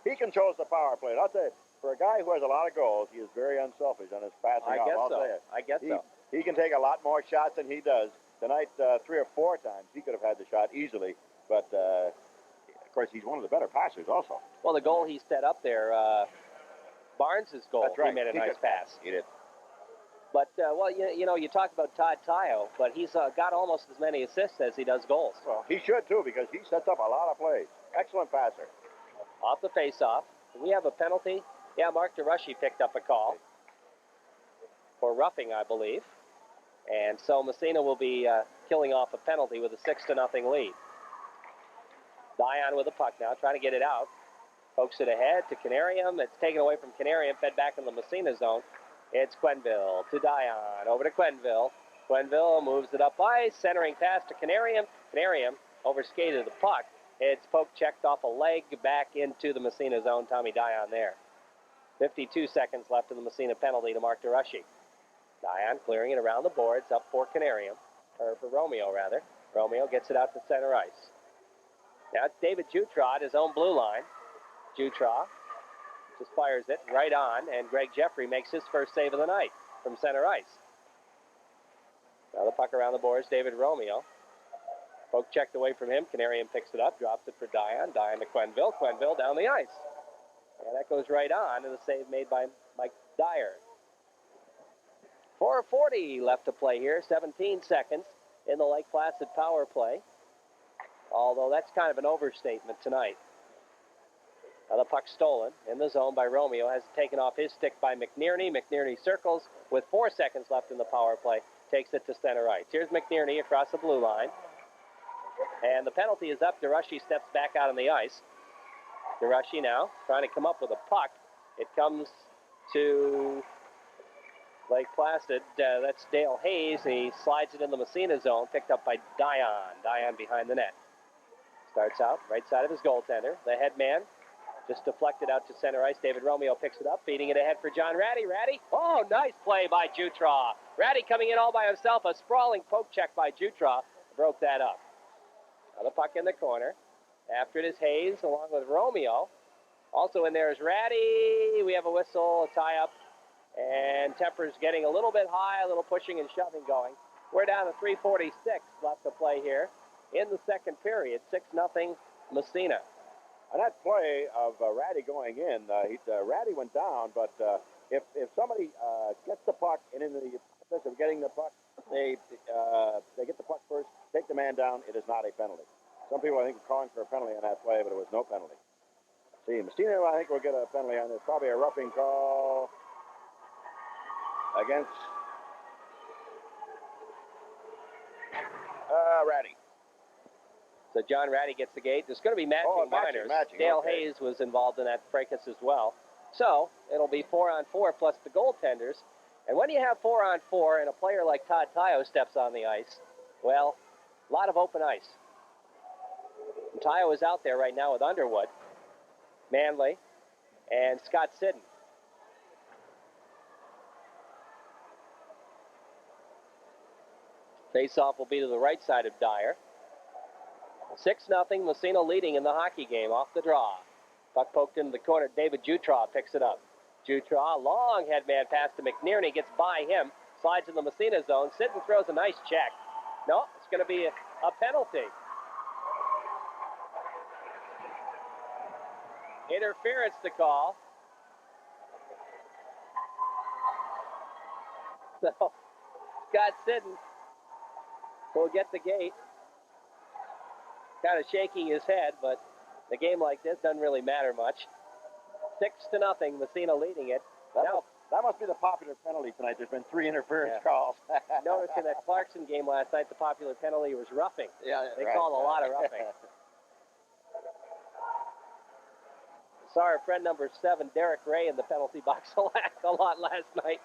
He controls the power play. And I'll tell you, for a guy who has a lot of goals, he is very unselfish on his passing off. I'll tell you. I guess so. He can take a lot more shots than he does. Tonight, 3 or 4 times, he could have had the shot easily. But, of course, he's one of the better passers also. Well, the goal he set up there, Barnes' goal, That's right. He made a nice pass. He did. But, well, you know, you talk about Todd Tile, but he's got almost as many assists as he does goals. Well, he should, too, because he sets up a lot of plays. Excellent passer. Off the face-off. Do we have a penalty? Yeah, Mark DeRushy picked up a call for roughing, I believe. And so Massena will be killing off a penalty with a 6-0 lead. Dion with the puck now, trying to get it out. Pokes it ahead to Canarium. It's taken away from Canarium, fed back in the Massena zone. It's Quenneville to Dion, over to Quenneville. Quenneville moves it up ice, centering pass to Canarium. Canarium overskated the puck. It's poke checked off a leg back into the Massena zone. Tommy Dion there. 52 seconds left in the Massena penalty to Mark DeRushy. Dion clearing it around the boards, up for Canarium, or for Romeo rather. Romeo gets it out to center ice. Now it's David Jutra at his own blue line. Jutra just fires it right on, and Greg Jeffrey makes his first save of the night from center ice. Now the puck around the boards, David Romeo. Poke checked away from him. Canarium picks it up, drops it for Dion. Dion to Quenneville. Quenneville down the ice. And that goes right on to the save made by Mike Dyer. 4:40 left to play here. 17 seconds in the Lake Placid power play. Although that's kind of an overstatement tonight. Now the puck stolen in the zone by Romeo. Has taken off his stick by McNierney. McNierney circles with 4 seconds left in the power play. Takes it to center ice. Here's McNierney across the blue line. And the penalty is up. DeRushy steps back out on the ice. DeRushy now trying to come up with a puck. It comes to Lake Placid. That's Dale Hayes. He slides it in the Massena zone. Picked up by Dion. Dion behind the net. Starts out right side of his goaltender. The head man just deflected out to center ice. David Romeo picks it up, feeding it ahead for John Ratty. Ratty. Oh, nice play by Jutra. Ratty coming in all by himself. A sprawling poke check by Jutra broke that up. Now the puck in the corner. After it is Hayes along with Romeo. Also in there is Ratty. We have a whistle, a tie-up. And temper's getting a little bit high, a little pushing and shoving going. We're down to 3:46 left to play here in the second period. 6-0 Massena. On that play of Ratty going in, Ratty went down, but if somebody gets the puck and in the process of getting the puck, they get the puck first, take the man down, it is not a penalty. Some people, I think, are calling for a penalty on that play, but it was no penalty. See, Massena, I think, will get a penalty on this. Probably a roughing call against Ratty. So John Ratty gets the gate. There's going to be matching minors. Dale Hayes was involved in that fracas as well. So it'll be 4-on-4 plus the goaltenders. And when you have 4-on-4 and a player like Todd Tayo steps on the ice, well, a lot of open ice. And Tayo is out there right now with Underwood, Manley, and Scott Sidden. Face-off will be to the right side of Dyer. 6-0, Massena leading in the hockey game off the draw. Puck poked into the corner. David Jutra picks it up. Jutra, long headman pass to McNierney, gets by him, slides in the Massena zone. Sidden throws a nice check. No, it's going to be a penalty. Interference to call. So, Scott Sidden will get the gate. Kind of shaking his head, but a game like this doesn't really matter much. 6-0, Massena leading it. That must be the popular penalty tonight. There's been 3 interference calls. Notice in that Clarkson game last night, the popular penalty was roughing. Yeah, they called a lot of roughing. Saw our friend number 7, Derek Ray, in the penalty box a lot last night.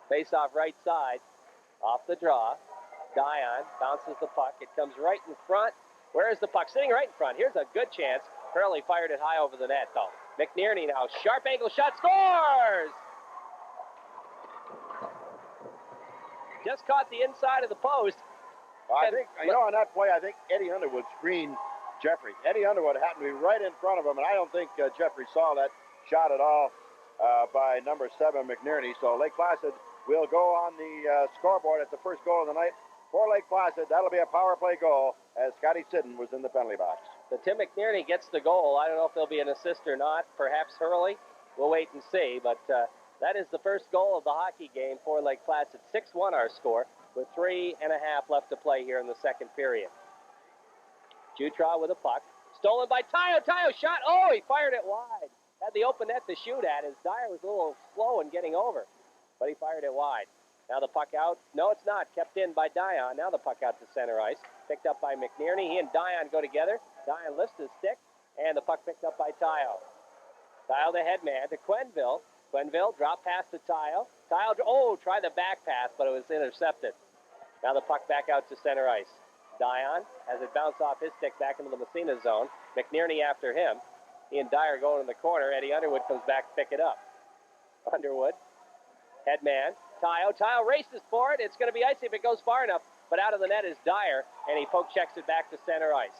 Face off right side. Off the draw. Dion bounces the puck. It comes right in front. Where is the puck? Sitting right in front. Here's a good chance. Hurley fired it high over the net, though. McNierney now. Sharp angle shot. Scores! Just caught the inside of the post. Well, I think, you know, on that play, I think Eddie Underwood screened Jeffrey. Eddie Underwood happened to be right in front of him, and I don't think Jeffrey saw that shot at all by number 7, McNerney. So Lake Placid will go on the scoreboard at the first goal of the night for Lake Placid. That'll be a power play goal as Scotty Sidden was in the penalty box. So Tim McNerney gets the goal. I don't know if there'll be an assist or not. Perhaps Hurley. We'll wait and see. But that is the first goal of the hockey game for Lake Placid. 6-1 our score with 3.5 left to play here in the second period. Jutra with a puck. Stolen by Tayo. Tayo shot. Oh, he fired it wide. Had the open net to shoot at. His Dyer was a little slow in getting over, but he fired it wide. Now the puck out. No, it's not. Kept in by Dion. Now the puck out to center ice. Picked up by McNerney. He and Dion go together. Dion lifts his stick, and the puck picked up by Tayo. Tayo, the headman, to Quenneville. Quenneville drop pass to Tayo. Tayo, oh, tried the back pass, but it was intercepted. Now the puck back out to center ice. Dion has it bounce off his stick back into the Massena zone. McNerney after him. He and Dyer going in the corner. Eddie Underwood comes back to pick it up. Underwood, headman. Tayo races for it. It's going to be icy if it goes far enough, but out of the net is Dyer, and he poke checks it back to center ice.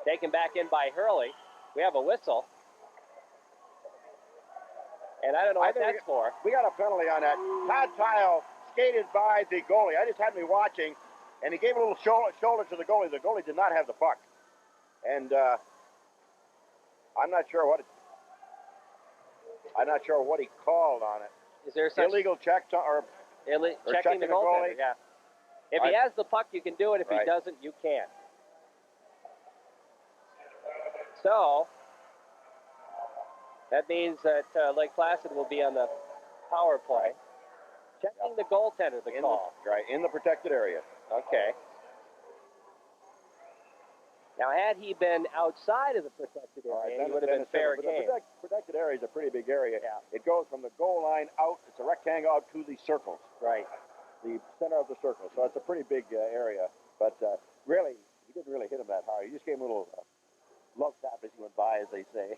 Taken back in by Hurley. We have a whistle. And I don't know what that's for. We got a penalty on that. Todd Tayo skated by the goalie. I just had me watching, and he gave a little shoulder to the goalie. The goalie did not have the puck. And I'm not sure what he called on it. Is there some illegal check or checking the goalie? Yeah. If he has the puck, you can do it. If he doesn't, you can't. So that means that Lake Placid will be on the power play. Checking the goaltender, the call. In the protected area. Okay. Now, had he been outside of the protected area, he would have been fair game. The protected area is a pretty big area. Yeah. It goes from the goal line out. It's a rectangle out to the circles. Right. The center of the circle. So it's a pretty big area. But really, he didn't really hit him that hard. He just gave him a little love tap as he went by, as they say.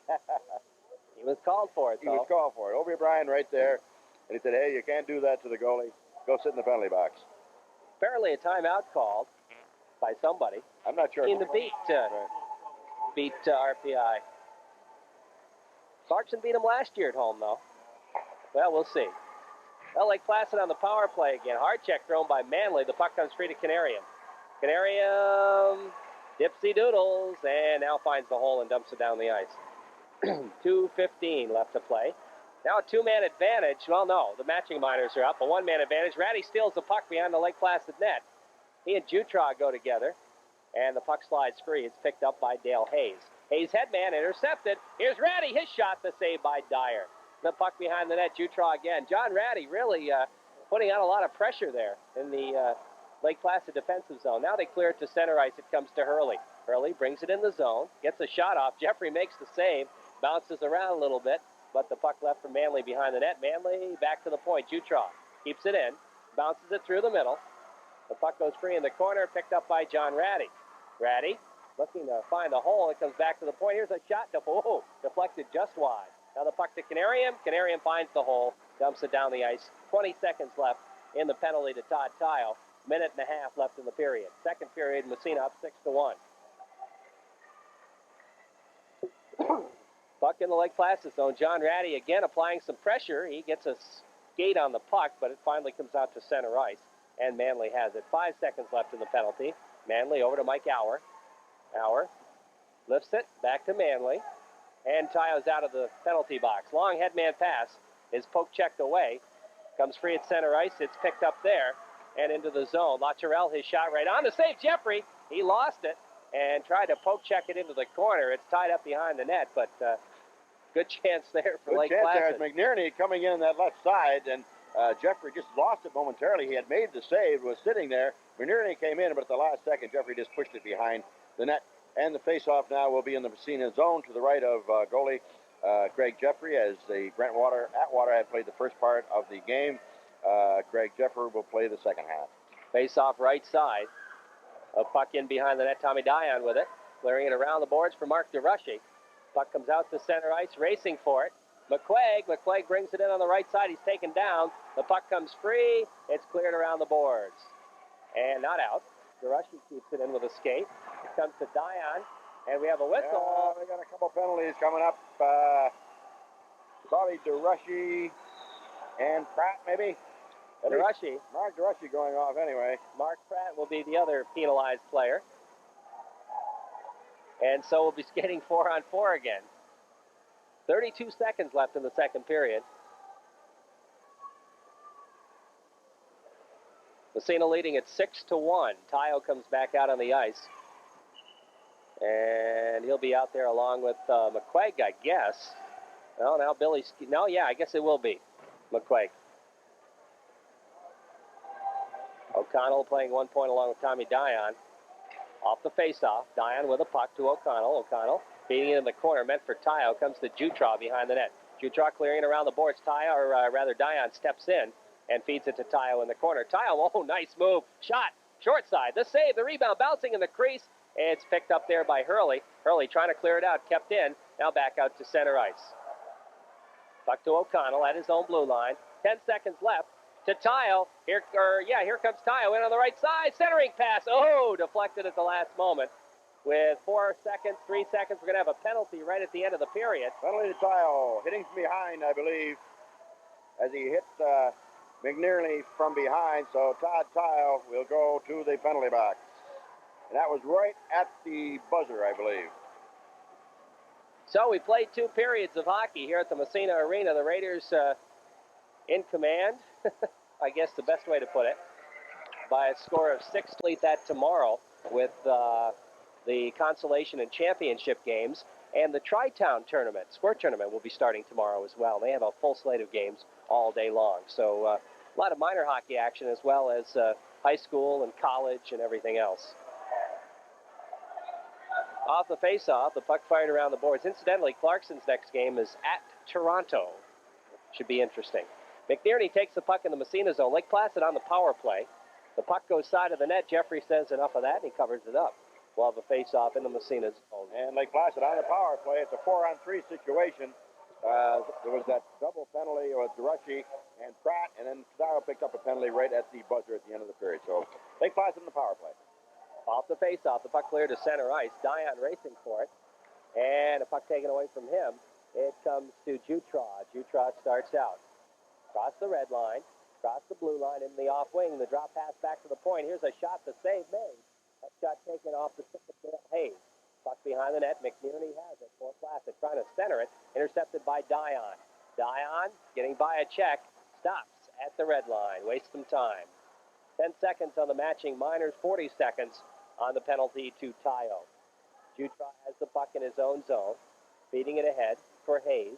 He was called for it, though. He was called for it. Obi Bryan right there. And he said, hey, you can't do that to the goalie. Go sit in the penalty box. Apparently a timeout called by somebody. I'm not sure. In the beat RPI. Clarkson beat him last year at home, though. Well, we'll see. Well, Lake Placid on the power play again. Hard check thrown by Manley. The puck comes free to Canarium. Canarium dipsy doodles and now finds the hole and dumps it down the ice. 2:15 left to play. Now a two-man advantage. Well, no, the matching minors are up. A one-man advantage. Ratty steals the puck behind the Lake Placid net. He and Jutra go together, and the puck slides free. It's picked up by Dale Hayes. Hayes headman intercepted. Here's Ratty. His shot, the save by Dyer. The puck behind the net. Jutra again. John Ratty really putting on a lot of pressure there in the Lake Placid defensive zone. Now they clear it to center ice. It comes to Hurley. Hurley brings it in the zone, gets a shot off. Jeffrey makes the save, bounces around a little bit, but the puck left for Manley behind the net. Manley back to the point. Jutra keeps it in, bounces it through the middle. The puck goes free in the corner, picked up by John Ratty. Ratty looking to find a hole. It comes back to the point. Here's a shot. Deflected just wide. Now the puck to Canarium. Canarium finds the hole, dumps it down the ice. 20 seconds left in the penalty to Todd Tayo. Minute and a half left in the period. Second period, Massena up 6-1. Puck in the Lake Placid zone. John Ratty again applying some pressure. He gets a skate on the puck, but it finally comes out to center ice. And Manley has it. 5 seconds left in the penalty. Manley over to Mike Auer. Auer lifts it back to Manley. And Tayo's out of the penalty box. Long headman pass is poke checked away. Comes free at center ice. It's picked up there and into the zone. Lacharel, his shot right on to save Jeffrey. He lost it and tried to poke check it into the corner. It's tied up behind the net, but good chance there for Lake Placid. There is McNerney coming in that left side, and Jeffrey just lost it momentarily. He had made the save, was sitting there. McNerney came in, but at the last second, Jeffrey just pushed it behind the net. And the face-off now will be in the Massena zone to the right of goalie Craig Jeffrey, as the Atwater had played the first part of the game. Craig Jeffrey will play the second half. Face-off right side. A puck in behind the net. Tommy Dion with it. Clearing it around the boards for Mark DeRushy. Puck comes out to center ice, racing for it. McQuaig brings it in on the right side. He's taken down. The puck comes free. It's cleared around the boards. And not out. Durushi keeps it in with a skate. It comes to Dion. And we have a whistle. Yeah, we got a couple penalties coming up. Probably Durushi and Pratt, maybe. Durushi. Mark Durushi going off anyway. Mark Pratt will be the other penalized player. And so we'll be skating 4-on-4 again. 32 seconds left in the second period. Massena leading at 6-1. Tayo comes back out on the ice. And he'll be out there along with McQuaig, I guess. Well, now Billy's... No, yeah, I guess it will be McQuaig. O'Connell playing 1 point along with Tommy Dion. Off the face-off, Dion with a puck to O'Connell. O'Connell feeding it in the corner, meant for Tayo. Comes to Jutra behind the net. Jutra clearing around the boards. Tayo, or rather Dion, steps in and feeds it to Tayo in the corner. Tayo, oh, nice move. Shot, short side. The save, the rebound, bouncing in the crease. It's picked up there by Hurley. Hurley trying to clear it out, kept in. Now back out to center ice. Puck to O'Connell at his own blue line. 10 seconds left. To Tayo. Here comes Tayo in on the right side. Centering pass. Oh, deflected at the last moment. With 4 seconds, 3 seconds, we're going to have a penalty right at the end of the period. Penalty to Tayo. Hitting from behind, I believe, as he hit McNearly from behind. So Todd Tayo will go to the penalty box. And that was right at the buzzer, I believe. So we played 2 periods of hockey here at the Massena Arena. The Raiders in command, I guess the best way to put it, by a score of 6. Complete that tomorrow with the consolation and championship games, and the Tri-Town tournament, squirt tournament, will be starting tomorrow as well. They have a full slate of games all day long. So a lot of minor hockey action as well as high school and college and everything else. Off the face-off, the puck fired around the boards. Incidentally, Clarkson's next game is at Toronto. Should be interesting. McNearney takes the puck in the Massena zone. Lake Placid on the power play. The puck goes side of the net. Jeffrey says enough of that, and he covers it up. We'll have a face-off in the Massena zone. And Lake Placid on the power play. It's a 4-on-3 situation. There was that double penalty with Durushi and Pratt, and then Tayo picked up a penalty right at the buzzer at the end of the period. So Lake Placid on the power play. Off the face-off, the puck cleared to center ice. Dion racing for it. And a puck taken away from him. It comes to Jutra. Jutra starts out. Across the red line. Across the blue line in the off wing. The drop pass back to the point. Here's a shot. The save made. That shot taken off the stick of Dale Hayes. Puck behind the net. McNearney has it for Placid. Trying to center it. Intercepted by Dion. Dion getting by a check. Stops at the red line. Wastes some time. 10 seconds on the matching minors. 40 seconds on the penalty to Tayo. Jutra has the puck in his own zone, feeding it ahead for Hayes.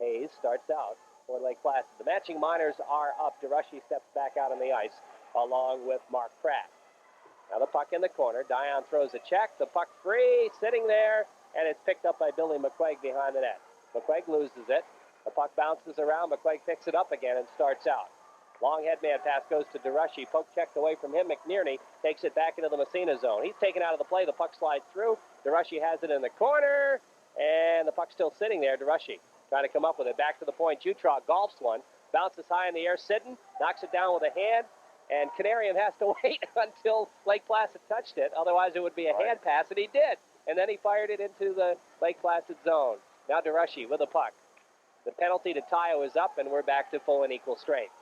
Hayes starts out for Lake Placid. The matching minors are up. Durushi steps back out on the ice along with Mark Pratt. Now the puck in the corner. Dion throws a check. The puck free, sitting there, and it's picked up by Billy McQuaig behind the net. McQuaig loses it. The puck bounces around. McQuaig picks it up again and starts out. Long headman pass goes to Durushi. Poke checked away from him. McNearney takes it back into the Massena zone. He's taken out of the play. The puck slides through. Durushi has it in the corner, and the puck's still sitting there. Durushi trying to come up with it. Back to the point. Jutra golfs one. Bounces high in the air. Sitton knocks it down with a hand, and Canarium has to wait until Lake Placid touched it. Otherwise, it would be a hand pass, and he did. And then he fired it into the Lake Placid zone. Now Durushi with the puck. The penalty to Tayo is up, and we're back to full and equal strength.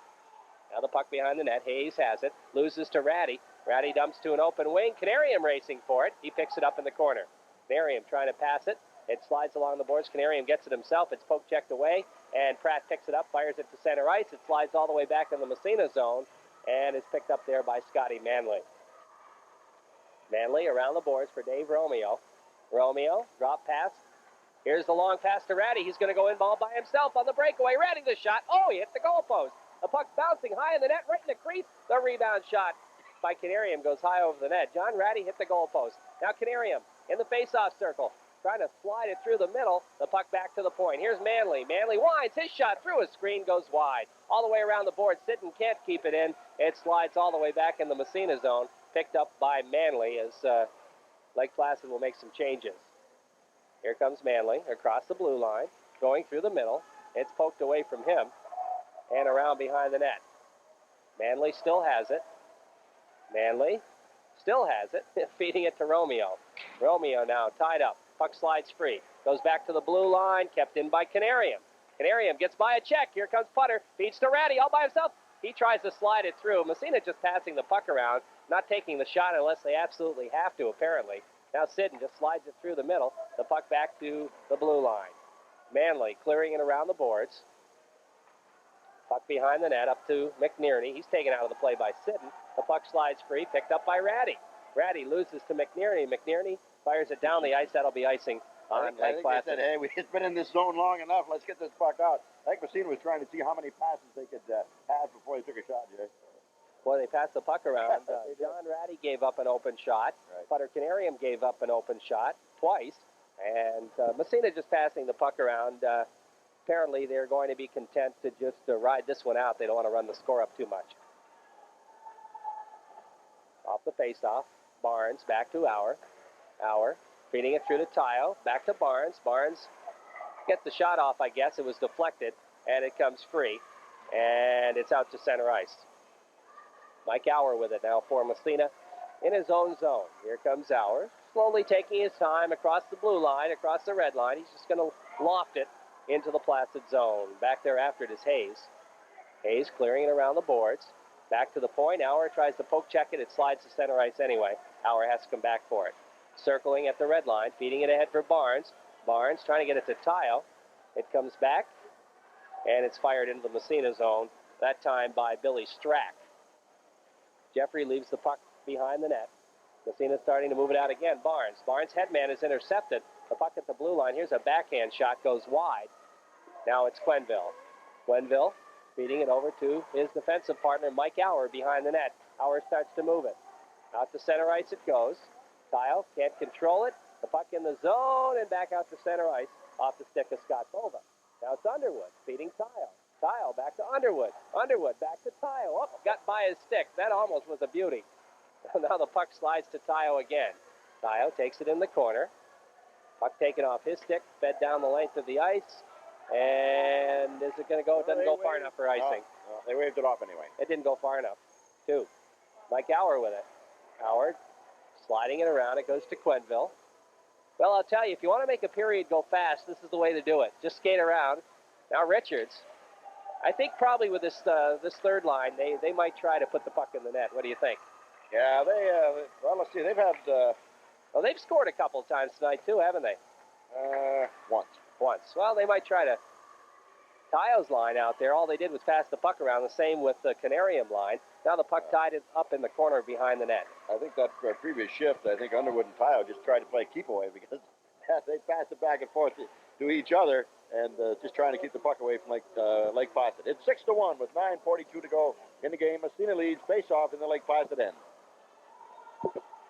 Now the puck behind the net. Hayes has it. Loses to Ratty. Ratty dumps to an open wing. Canarium racing for it. He picks it up in the corner. Canarium trying to pass it. It slides along the boards. Canarium gets it himself. It's poke checked away. And Pratt picks it up, fires it to center ice. It slides all the way back in the Massena zone and is picked up there by Scotty Manley. Manley around the boards for Dave Romeo. Romeo, drop pass. Here's the long pass to Ratty. He's going to go in ball by himself on the breakaway. Ratty the shot. Oh, he hit the goalpost. The puck bouncing high in the net, right in the crease. The rebound shot by Canarium goes high over the net. John Ratty hit the goalpost. Now Canarium in the face-off circle, trying to slide it through the middle. The puck back to the point. Here's Manley. Manley winds. His shot through a screen goes wide. All the way around the board. Sitton can't keep it in. It slides all the way back in the Massena zone. Picked up by Manley as Lake Placid will make some changes. Here comes Manley across the blue line, going through the middle. It's poked away from him and around behind the net. Manley still has it. Manley still has it, feeding it to Romeo. Romeo now tied up. Puck slides free. Goes back to the blue line, kept in by Canarium. Canarium gets by a check. Here comes Putter. Feeds to Ratty all by himself. He tries to slide it through. Massena just passing the puck around, not taking the shot unless they absolutely have to, apparently. Now Sidden just slides it through the middle. The puck back to the blue line. Manley clearing it around the boards. Puck behind the net up to McNerney. He's taken out of the play by Sidden. The puck slides free, picked up by Ratty. Ratty loses to McNerney. McNerney fires it down the ice. That'll be icing on Lake Placid. They said, hey, we've been in this zone long enough. Let's get this puck out. I think Massena was trying to see how many passes they could have before they took a shot, Jay. Well, they passed the puck around. John Ratty gave up an open shot. Right. Putter Canarium gave up an open shot twice. And Massena just passing the puck around. Apparently, they're going to be content to just ride this one out. They don't want to run the score up too much. Off the faceoff, Barnes back to Auer. Auer feeding it through to Tayo. Back to Barnes. Barnes gets the shot off, I guess. It was deflected, and it comes free. And it's out to center ice. Mike Auer with it now for Massena in his own zone. Here comes Auer, slowly taking his time across the blue line, across the red line. He's just going to loft it into the Placid zone. Back there after it is Hayes. Hayes clearing it around the boards. Back to the point. Auer tries to poke check it. It slides to center ice anyway. Auer has to come back for it. Circling at the red line, feeding it ahead for Barnes. Barnes trying to get it to Tayo. It comes back, and it's fired into the Massena zone, that time by Billy Strack. Jeffrey leaves the puck behind the net. Massena starting to move it out again. Barnes. Barnes' headman is intercepted. The puck at the blue line. Here's a backhand shot. Goes wide. Now it's Quenneville. Quenneville feeding it over to his defensive partner, Mike Auer, behind the net. Auer starts to move it. Out to center ice it goes. Tayo can't control it. The puck in the zone and back out to center ice off the stick of Scott Bova. Now it's Underwood feeding Tayo. Tayo back to Underwood. Underwood back to Tayo. Oh, got by his stick. That almost was a beauty. Now the puck slides to Tayo again. Tayo takes it in the corner. Puck taken off his stick, fed down the length of the ice. And is it going to go? It doesn't go far enough for icing. No, they waved it off anyway. It didn't go far enough. Two. Mike Auer with it. Auer sliding it around. It goes to Quenneville. Well, I'll tell you, if you want to make a period go fast, this is the way to do it. Just skate around. Now Richards. I think probably with this third line, they might try to put the puck in the net. What do you think? Yeah, well, let's see. They've had... well, they've scored a couple of times tonight, too, haven't they? Once. Well, they might try to... Tayo's line out there, all they did was pass the puck around, the same with the Canarium line. Now the puck tied it up in the corner behind the net. I think that previous shift, I think Underwood and Tayo just tried to play keep away because they passed it back and forth to each other and just trying to keep the puck away from Lake Placid. It's 6-1 with 9:42 to go in the game. Massena leads face-off in the Lake Placid end.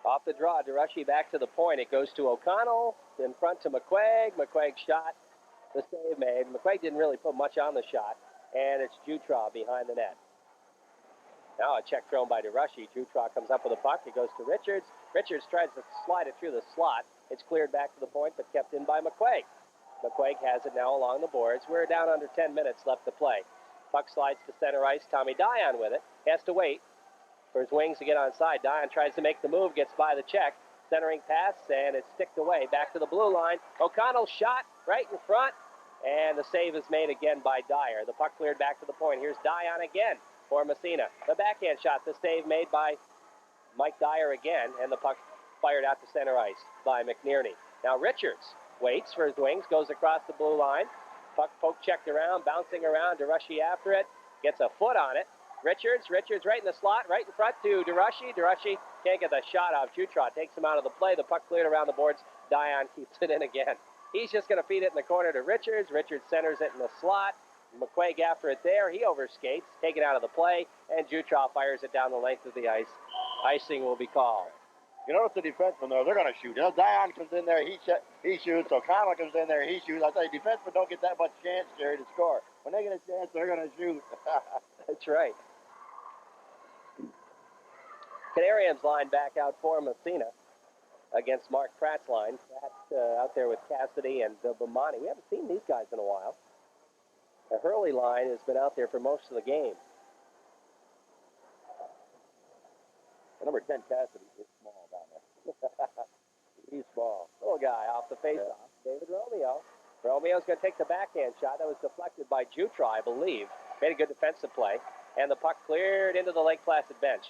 Off the draw, DeRushy back to the point. It goes to O'Connell, in front to McQuaig. McQuaig shot, the save made. McQuaig didn't really put much on the shot, and it's Jutra behind the net. Now a check thrown by DeRushy. Jutra comes up with a puck. It goes to Richards. Richards tries to slide it through the slot. It's cleared back to the point, but kept in by McQuaig. McQuaig has it now along the boards. We're down under 10 minutes left to play. Puck slides to center ice. Tommy Dion with it. Has to wait for his wings to get onside. Dion tries to make the move, gets by the check. Centering pass, and it's sticked away. Back to the blue line. O'Connell shot right in front, and the save is made again by Dyer. The puck cleared back to the point. Here's Dion again for Massena. The backhand shot, the save made by Mike Dyer again, and the puck fired out to center ice by McNerney. Now Richards waits for his wings, goes across the blue line. Puck poke checked around, bouncing around. DeRushy after it, gets a foot on it. Richards right in the slot, right in front to DeRushy. DeRushy can't get the shot off. Jutra takes him out of the play. The puck cleared around the boards. Dion keeps it in again. He's just going to feed it in the corner to Richards. Richards centers it in the slot. McQuaig after it there. He overskates, taken out of the play, and Jutra fires it down the length of the ice. Icing will be called. You notice the defensemen, though, they're going to shoot. You know, Dion comes in there, he shoots. O'Connell comes in there, he shoots. I tell you, defensemen don't get that much chance, Jerry, to score. When they get a chance, they're going to shoot. That's right. Canarium's line back out for Massena against Mark Pratt's line. Pratt out there with Cassidy and Bomani. We haven't seen these guys in a while. The Hurley line has been out there for most of the game. Number 10, Cassidy, is small down there. He's small. Little guy off the face-off. David Romeo. Romeo's going to take the backhand shot. That was deflected by Jutra, I believe. Made a good defensive play. And the puck cleared into the Lake Placid bench.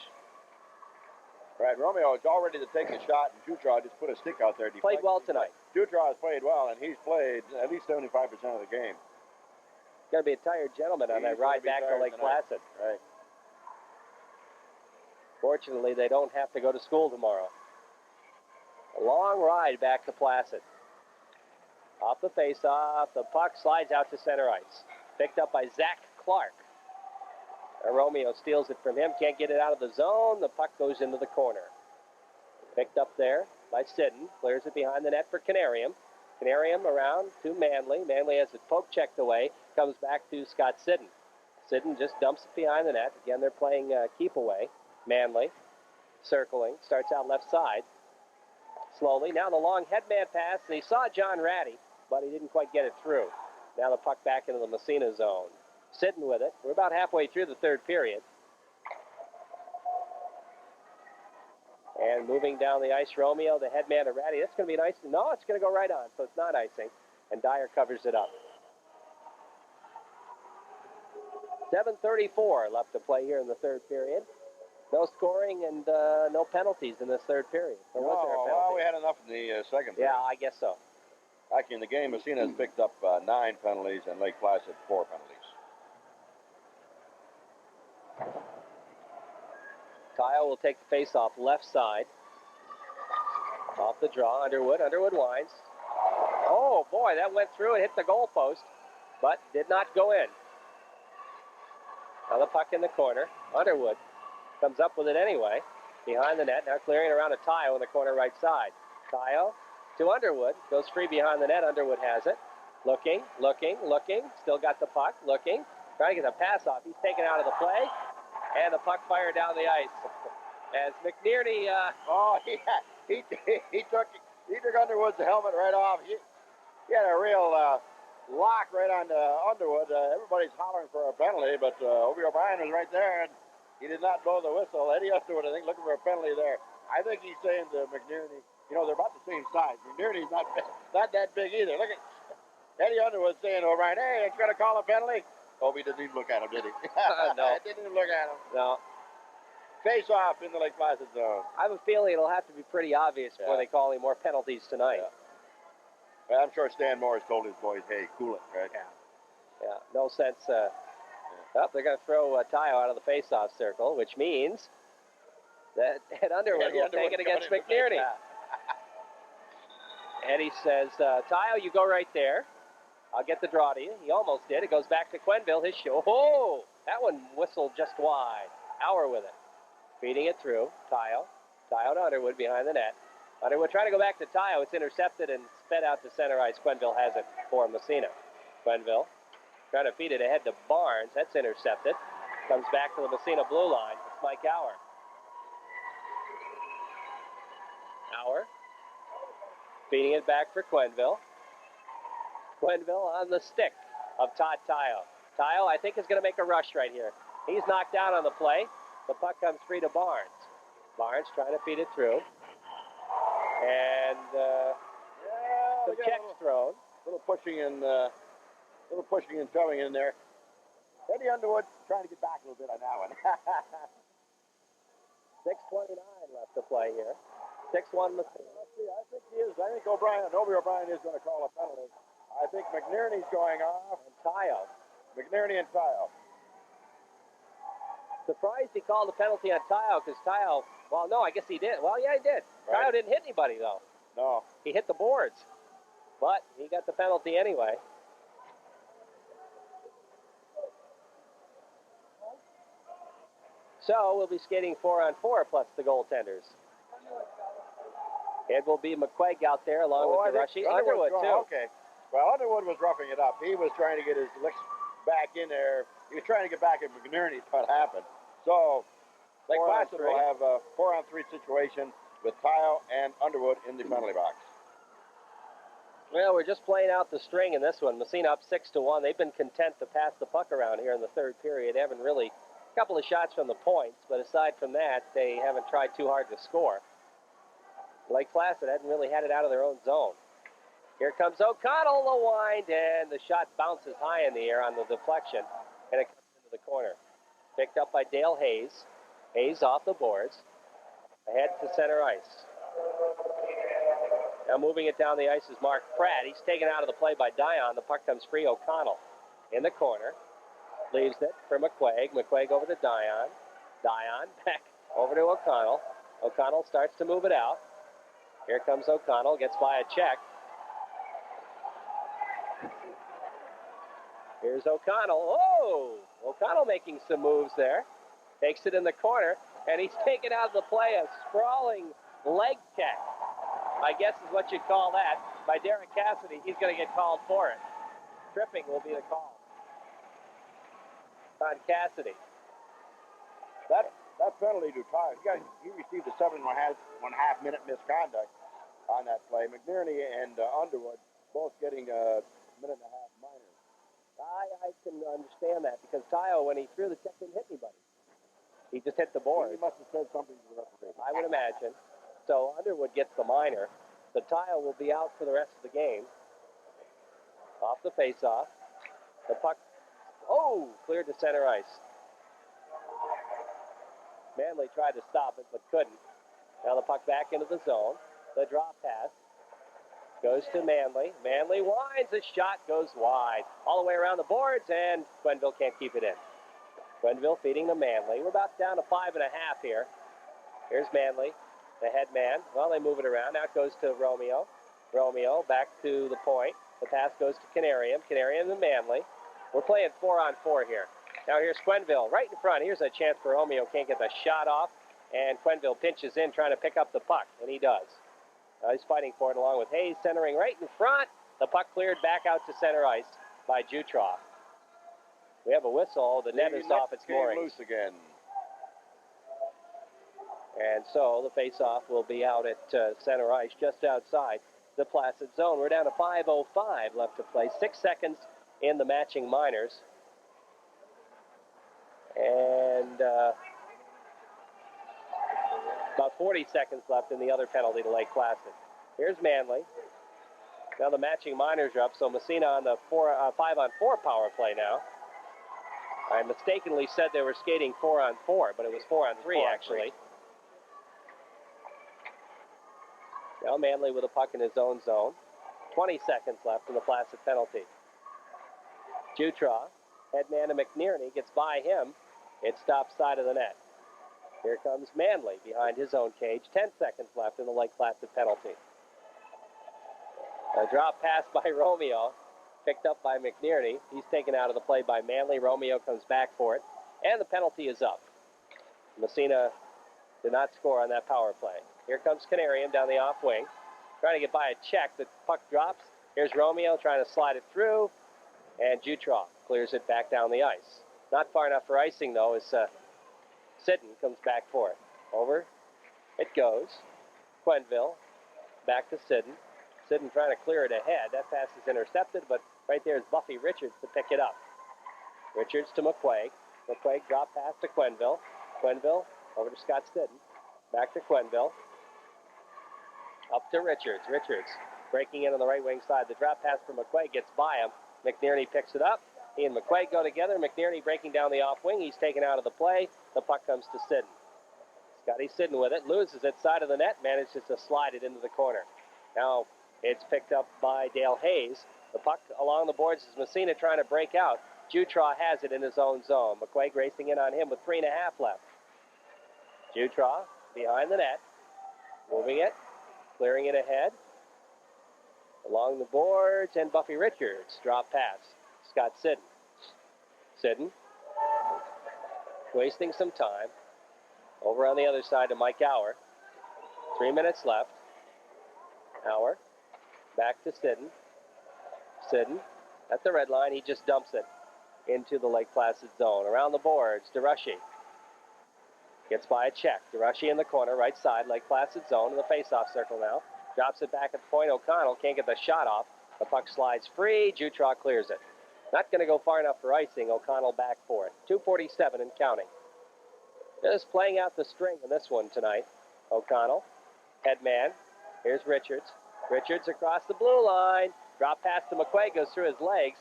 Right, Romeo is all ready to take the shot, and Jutra just put a stick out there. Played well tonight. Jutra has played well, and he's played at least 75% of the game. Going to be a tired gentleman on that ride back to Lake Placid. Right. Fortunately, they don't have to go to school tomorrow. A long ride back to Placid. Off the face-off, the puck slides out to center ice. Picked up by Zach Clark. Romeo steals it from him, can't get it out of the zone. The puck goes into the corner. Picked up there by Sidden, clears it behind the net for Canarium. Canarium around to Manley. Manley has it poke checked away, comes back to Scott Sidden. Sidden just dumps it behind the net. Again, they're playing keep away. Manley circling, starts out left side. Slowly, now the long headman pass, and he saw John Ratty, but he didn't quite get it through. Now the puck back into the Massena zone. Sitting with it. We're about halfway through the third period. And moving down the ice, Romeo, the headman to Ratty. That's going to be nice. No, it's going to go right on, so it's not icing. And Dyer covers it up. 7:34 left to play here in the third period. No scoring and no penalties in this third period. Or was there a penalty? Well, we had enough in the second period. Yeah, I guess so. Actually, in the game, Massena has picked up 9 penalties and Lake Placid 4 penalties. Kyle will take the face-off left side. Off the draw, Underwood. Underwood winds. Oh, boy, that went through and hit the goalpost, but did not go in. Now the puck in the corner. Underwood comes up with it anyway. Behind the net, now clearing around to Tayo in the corner right side. Tayo to Underwood. Goes free behind the net. Underwood has it. Looking. Still got the puck. Looking. Trying to get the pass off. He's taken out of the play. And the puck fired down the ice. As McNearney... He took Underwood's helmet right off. He had a real lock right on Underwood. Everybody's hollering for a penalty, but Obi O'Brien was right there, and he did not blow the whistle. Eddie Underwood, I think, looking for a penalty there. I think he's saying to McNearney, they're about the same size. McNearney's not that big either. Look at Eddie Underwood saying to O'Brien, hey, it's going to call a penalty. Obi didn't even look at him, did he? No. Didn't even look at him. No. Face off in the Lake Placid zone. I have a feeling it'll have to be pretty obvious before they call any more penalties tonight. Yeah. Well, I'm sure Stan Morris told his boys, hey, cool it, right? Yeah, no sense. They're going to throw Tayo out of the face-off circle, which means that Ed Underwood will take it against McNearney. Eddie says, Tayo, you go right there. I'll get the draw to you. He almost did. It goes back to Quenneville. His show. Oh, that one whistled just wide. Hour with it. Feeding it through. Tayo. Tayo to Underwood behind the net. Underwood trying to go back to Tayo. It's intercepted and sped out to center ice. Quenneville has it for Massena. Quenneville trying to feed it ahead to Barnes. That's intercepted. Comes back to the Massena blue line. It's Mike Auer. Auer feeding it back for Quenneville. Quenneville on the stick of Todd Tayo. Tayo, I think, is going to make a rush right here. He's knocked down on the play. The puck comes free to Barnes. Barnes trying to feed it through. And some checks thrown. Little pushing and shoving in there. Eddie Underwood trying to get back a little bit on that one. 6:29 left to play here. 6-1 Massena. I think he is. I think Obi O'Brien is going to call a penalty. I think McNearney's going off. And Tayo. McNearney and Tayo. Surprised he called a penalty on Tayo because Tayo, well, no, I guess he did. Well, yeah, he did. Right. Tayo didn't hit anybody, though. No. He hit the boards. But he got the penalty anyway. So we'll be skating 4-on-4 plus the goaltenders. It will be McQuaig out there along with Hiroshi. Underwood, too. Okay. Well, Underwood was roughing it up. He was trying to get his licks back in there. He was trying to get back at McNearney. What happened? So, Lake Placid will have a 4-on-3 situation with Tayo and Underwood in the penalty box. Well, we're just playing out the string in this one. Massena up 6-1. They've been content to pass the puck around here in the third period. They haven't really, a couple of shots from the points, but aside from that, they haven't tried too hard to score. Lake Placid hadn't really had it out of their own zone. Here comes O'Connell, the wind, and the shot bounces high in the air on the deflection, and it comes into the corner. Picked up by Dale Hayes. Hayes off the boards. Ahead to center ice. Now moving it down the ice is Mark Pratt. He's taken out of the play by Dion. The puck comes free. O'Connell in the corner. Leaves it for McQuaig. McQuaig over to Dion. Dion back over to O'Connell. O'Connell starts to move it out. Here comes O'Connell. Gets by a check. Here's O'Connell. Oh! O'Connell making some moves there. Takes it in the corner. And he's taken out of the play a sprawling leg check, I guess is what you'd call that, by Derek Cassidy. He's going to get called for it. Tripping will be the call on Cassidy. That penalty to Ty, he received a 7.5 minute misconduct on that play. McNerney and Underwood both getting a minute and a half minor. I can understand that because Tayo, when he threw the check, didn't hit anybody. He just hit the board. He must have said something to the referee. I would imagine. So Underwood gets the minor. So Tayo will be out for the rest of the game. Off the face-off. The puck, cleared to center ice. Manley tried to stop it, but couldn't. Now the puck back into the zone. The drop pass goes to Manley. Manley winds. The shot goes wide. All the way around the boards, and Gwenville can't keep it in. Gwenville feeding to Manley. We're about down to 5.5 here. Here's Manley, the head man. Well, they move it around. Now it goes to Romeo. Romeo back to the point. The pass goes to Canarium. Canarium to Manley. We're playing 4-on-4 here. Now here's Quenville right in front. Here's a chance for Romeo. Can't get the shot off. And Quenville pinches in trying to pick up the puck, and he does. He's fighting for it along with Hayes, centering right in front. The puck cleared back out to center ice by Jutroff. We have a whistle. The net is off its moorings. Loose again. And so the face-off will be out at center ice, just outside the Placid zone. We're down to 5:05 left to play. 6 seconds in the matching minors. And about 40 seconds left in the other penalty to Lake Placid. Here's Manley. Now the matching minors are up, so Massena on the 5-on-4 power play now. I mistakenly said they were skating 4-on-4, but it was 4-on-3 actually. Now Manley with a puck in his own zone. 20 seconds left in the Placid penalty. Jutroff, headman to McNerney, gets by him. It stops side of the net. Here comes Manley behind his own cage. 10 seconds left in the Lake Placid penalty. A drop pass by Romeo, picked up by McNerney. He's taken out of the play by Manley. Romeo comes back for it, and the penalty is up. Massena did not score on that power play. Here comes Canarium down the off wing, trying to get by a check. The puck drops. Here's Romeo trying to slide it through, and Jutroff clears it back down the ice. Not far enough for icing, though, as Sitten comes back for it. Over it goes. Quenville back to Sitten. Sitten trying to clear it ahead. That pass is intercepted, but right there is Buffy Richards to pick it up. Richards to McQuaig. McQuaig drop pass to Quenville. Quenville over to Scott Sitten. Back to Quenville. Up to Richards. Richards breaking in on the right wing side. The drop pass for McQuaig gets by him. McNerney picks it up. He and McQuaig go together. McNerney breaking down the off wing. He's taken out of the play. The puck comes to Sitten. Scotty Sitten with it. Loses it side of the net. Manages to slide it into the corner. Now it's picked up by Dale Hayes. The puck along the boards is Massena trying to break out. Jutroff has it in his own zone. McQuaig racing in on him with 3.5 left. Jutroff behind the net. Moving it. Clearing it ahead. Along the boards, and Buffy Richards. Drop pass. Scott Sitten. Sitten. Wasting some time. Over on the other side to Mike Auer. 3 minutes left. Auer. Back to Sitten. Sitten. At the red line, he just dumps it into the Lake Placid zone. Around the boards, DeRushy. Gets by a check. DeRushy in the corner, right side, Lake Placid zone in the face-off circle now. Drops it back at the point. O'Connell can't get the shot off. The puck slides free. Jutraw clears it. Not going to go far enough for icing. O'Connell back for it. 2:47 and counting. Just playing out the string in this one tonight. O'Connell, head man. Here's Richards. Richards across the blue line. Drop pass to McQuaig, goes through his legs.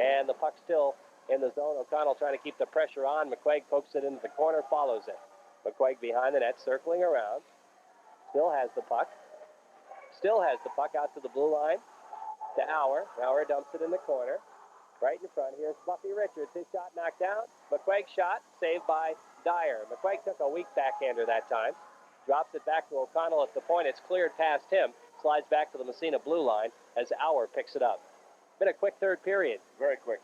And the puck still in the zone. O'Connell trying to keep the pressure on. McQuaig pokes it into the corner, follows it. McQuaig behind the net, circling around. Still has the puck. Still has the puck out to the blue line. To Auer. Auer dumps it in the corner. Right in front. Here's Buffy Richards. His shot knocked down. McQuaig shot, saved by Dyer. McQuaig took a weak backhander that time. Drops it back to O'Connell at the point. It's cleared past him. Slides back to the Massena blue line as Auer picks it up. Been a quick third period. Very quick.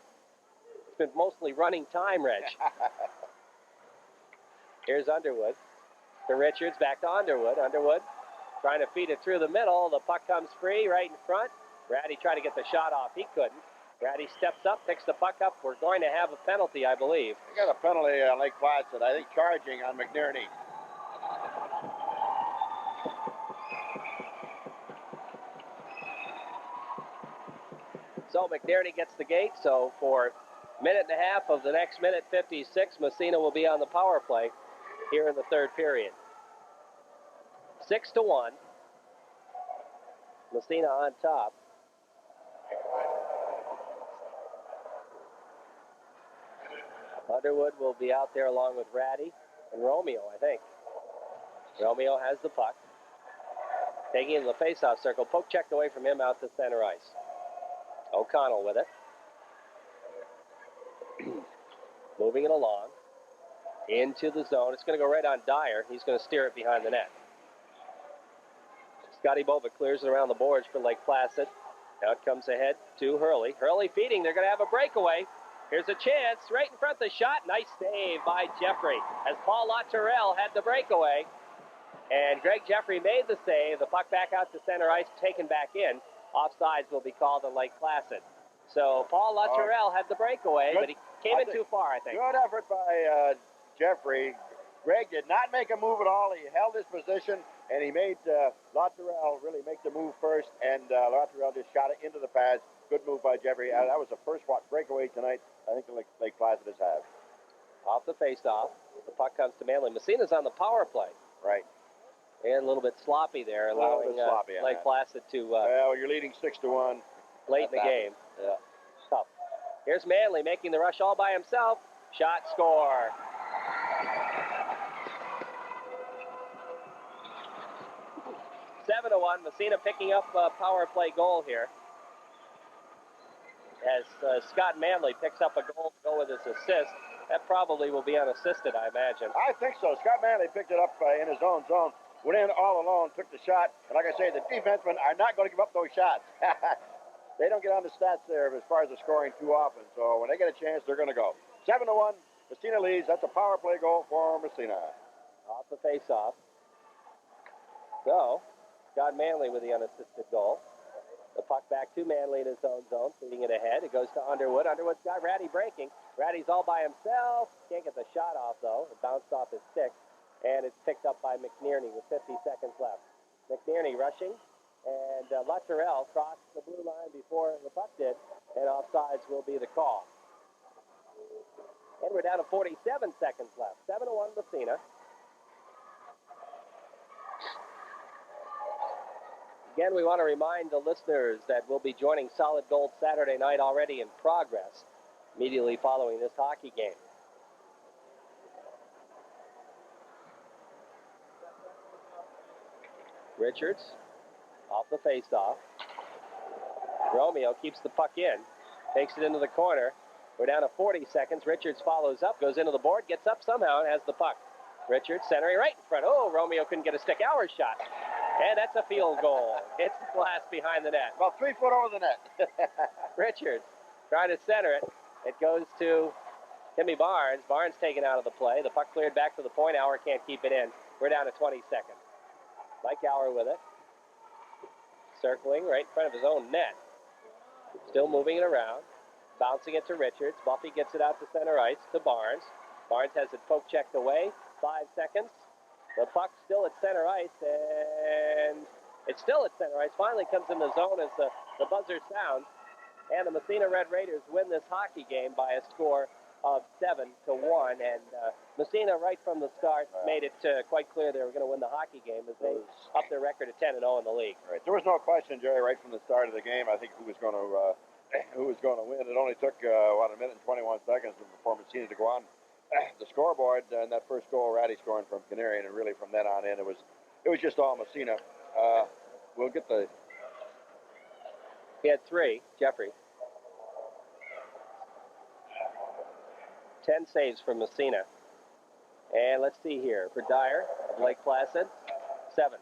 It's been mostly running time, Reg. Here's Underwood. To Richards, back to Underwood. Underwood trying to feed it through the middle. The puck comes free right in front. Ratty tried to get the shot off. He couldn't. Ratty steps up, picks the puck up. We're going to have a penalty, I believe. We got a penalty on Lake Placid, I think, charging on McNerney. So McNerney gets the gate. So for a minute and a half of the next minute 56, Massena will be on the power play here in the third period. 6-1. Massena on top. Underwood will be out there along with Ratty and Romeo, I think. Romeo has the puck. Taking it to the faceoff circle. Poke checked away from him out to center ice. O'Connell with it. Moving it along. Into the zone. It's going to go right on Dyer. He's going to steer it behind the net. Scotty Bova clears it around the boards for Lake Placid. Now it comes ahead to Hurley. Hurley feeding. They're going to have a breakaway. Here's a chance right in front of the shot. Nice save by Jeffrey as Paul Latourelle had the breakaway. And Greg Jeffrey made the save. The puck back out to center ice, taken back in. Offsides will be called on Lake Placid. So Paul Latourelle had the breakaway, but he came in too far, I think. Good effort by Jeffrey. Greg did not make a move at all. He held his position, and he made Latourelle really make the move first, and Latourelle just shot it into the pads. Good move by Jeffrey. That was the first breakaway tonight I think Lake Placid has had. Off the face-off, the puck comes to Manley. Massena's on the power play. Right. And a little bit sloppy there, allowing Lake Placid to... well, you're leading 6-1. Late in the game. Yeah. Tough. Here's Manley making the rush all by himself. Shot, score. (7-1). Massena picking up a power play goal here. As Scott Manley picks up a goal to go with his assist. That probably will be unassisted, I imagine. I think so. Scott Manley picked it up in his own zone. Went in all alone, took the shot. And like I say, the defensemen are not going to give up those shots. They don't get on the stats there as far as the scoring too often. So when they get a chance, they're going to go. 7-1, Massena leads. That's a power play goal for Massena. Off the face-off. So, Scott Manley with the unassisted goal. The puck back to Manley in his own zone, feeding it ahead. It goes to Underwood. Underwood's got Ratty breaking. Ratty's all by himself. Can't get the shot off, though. It bounced off his stick. And it's picked up by McNerney with 50 seconds left. McNerney rushing. And Latourelle crossed the blue line before the puck did. And offsides will be the call. And we're down to 47 seconds left. 7-1 Massena. Again, we want to remind the listeners that we'll be joining Solid Gold Saturday night already in progress, immediately following this hockey game. Richards, off the faceoff. Romeo keeps the puck in, takes it into the corner. We're down to 40 seconds. Richards follows up, goes into the board, gets up somehow, and has the puck. Richards centering right in front. Oh, Romeo couldn't get a stick. Auer's shot. And that's a field goal. Hits the glass behind the net. About 3 foot over the net. Richards trying to center it. It goes to Timmy Barnes. Barnes taken out of the play. The puck cleared back to the point. Auer can't keep it in. We're down to 20 seconds. Mike Auer with it. Circling right in front of his own net. Still moving it around. Bouncing it to Richards. Buffy gets it out to center ice to Barnes. Barnes has it poke checked away. 5 seconds. The puck still at center ice, and It's still at center ice. Finally comes in the zone as the buzzer sounds. And the Massena Red Raiders win this hockey game by a score of 7-1. And Massena, right from the start, made it quite clear they were going to win the hockey game as they upped their record to 10-0 in the league. Right. There was no question, Jerry, right from the start of the game, I think who was going to win. It only took, a minute and 21 seconds before Massena to go on the scoreboard. And that first goal, Ratty scoring from Canarian, and really from then on in, it was just all Massena. We'll get the... He had 3, Jeffrey. 10 saves from Massena. And let's see here. For Dyer of Lake Placid, 7.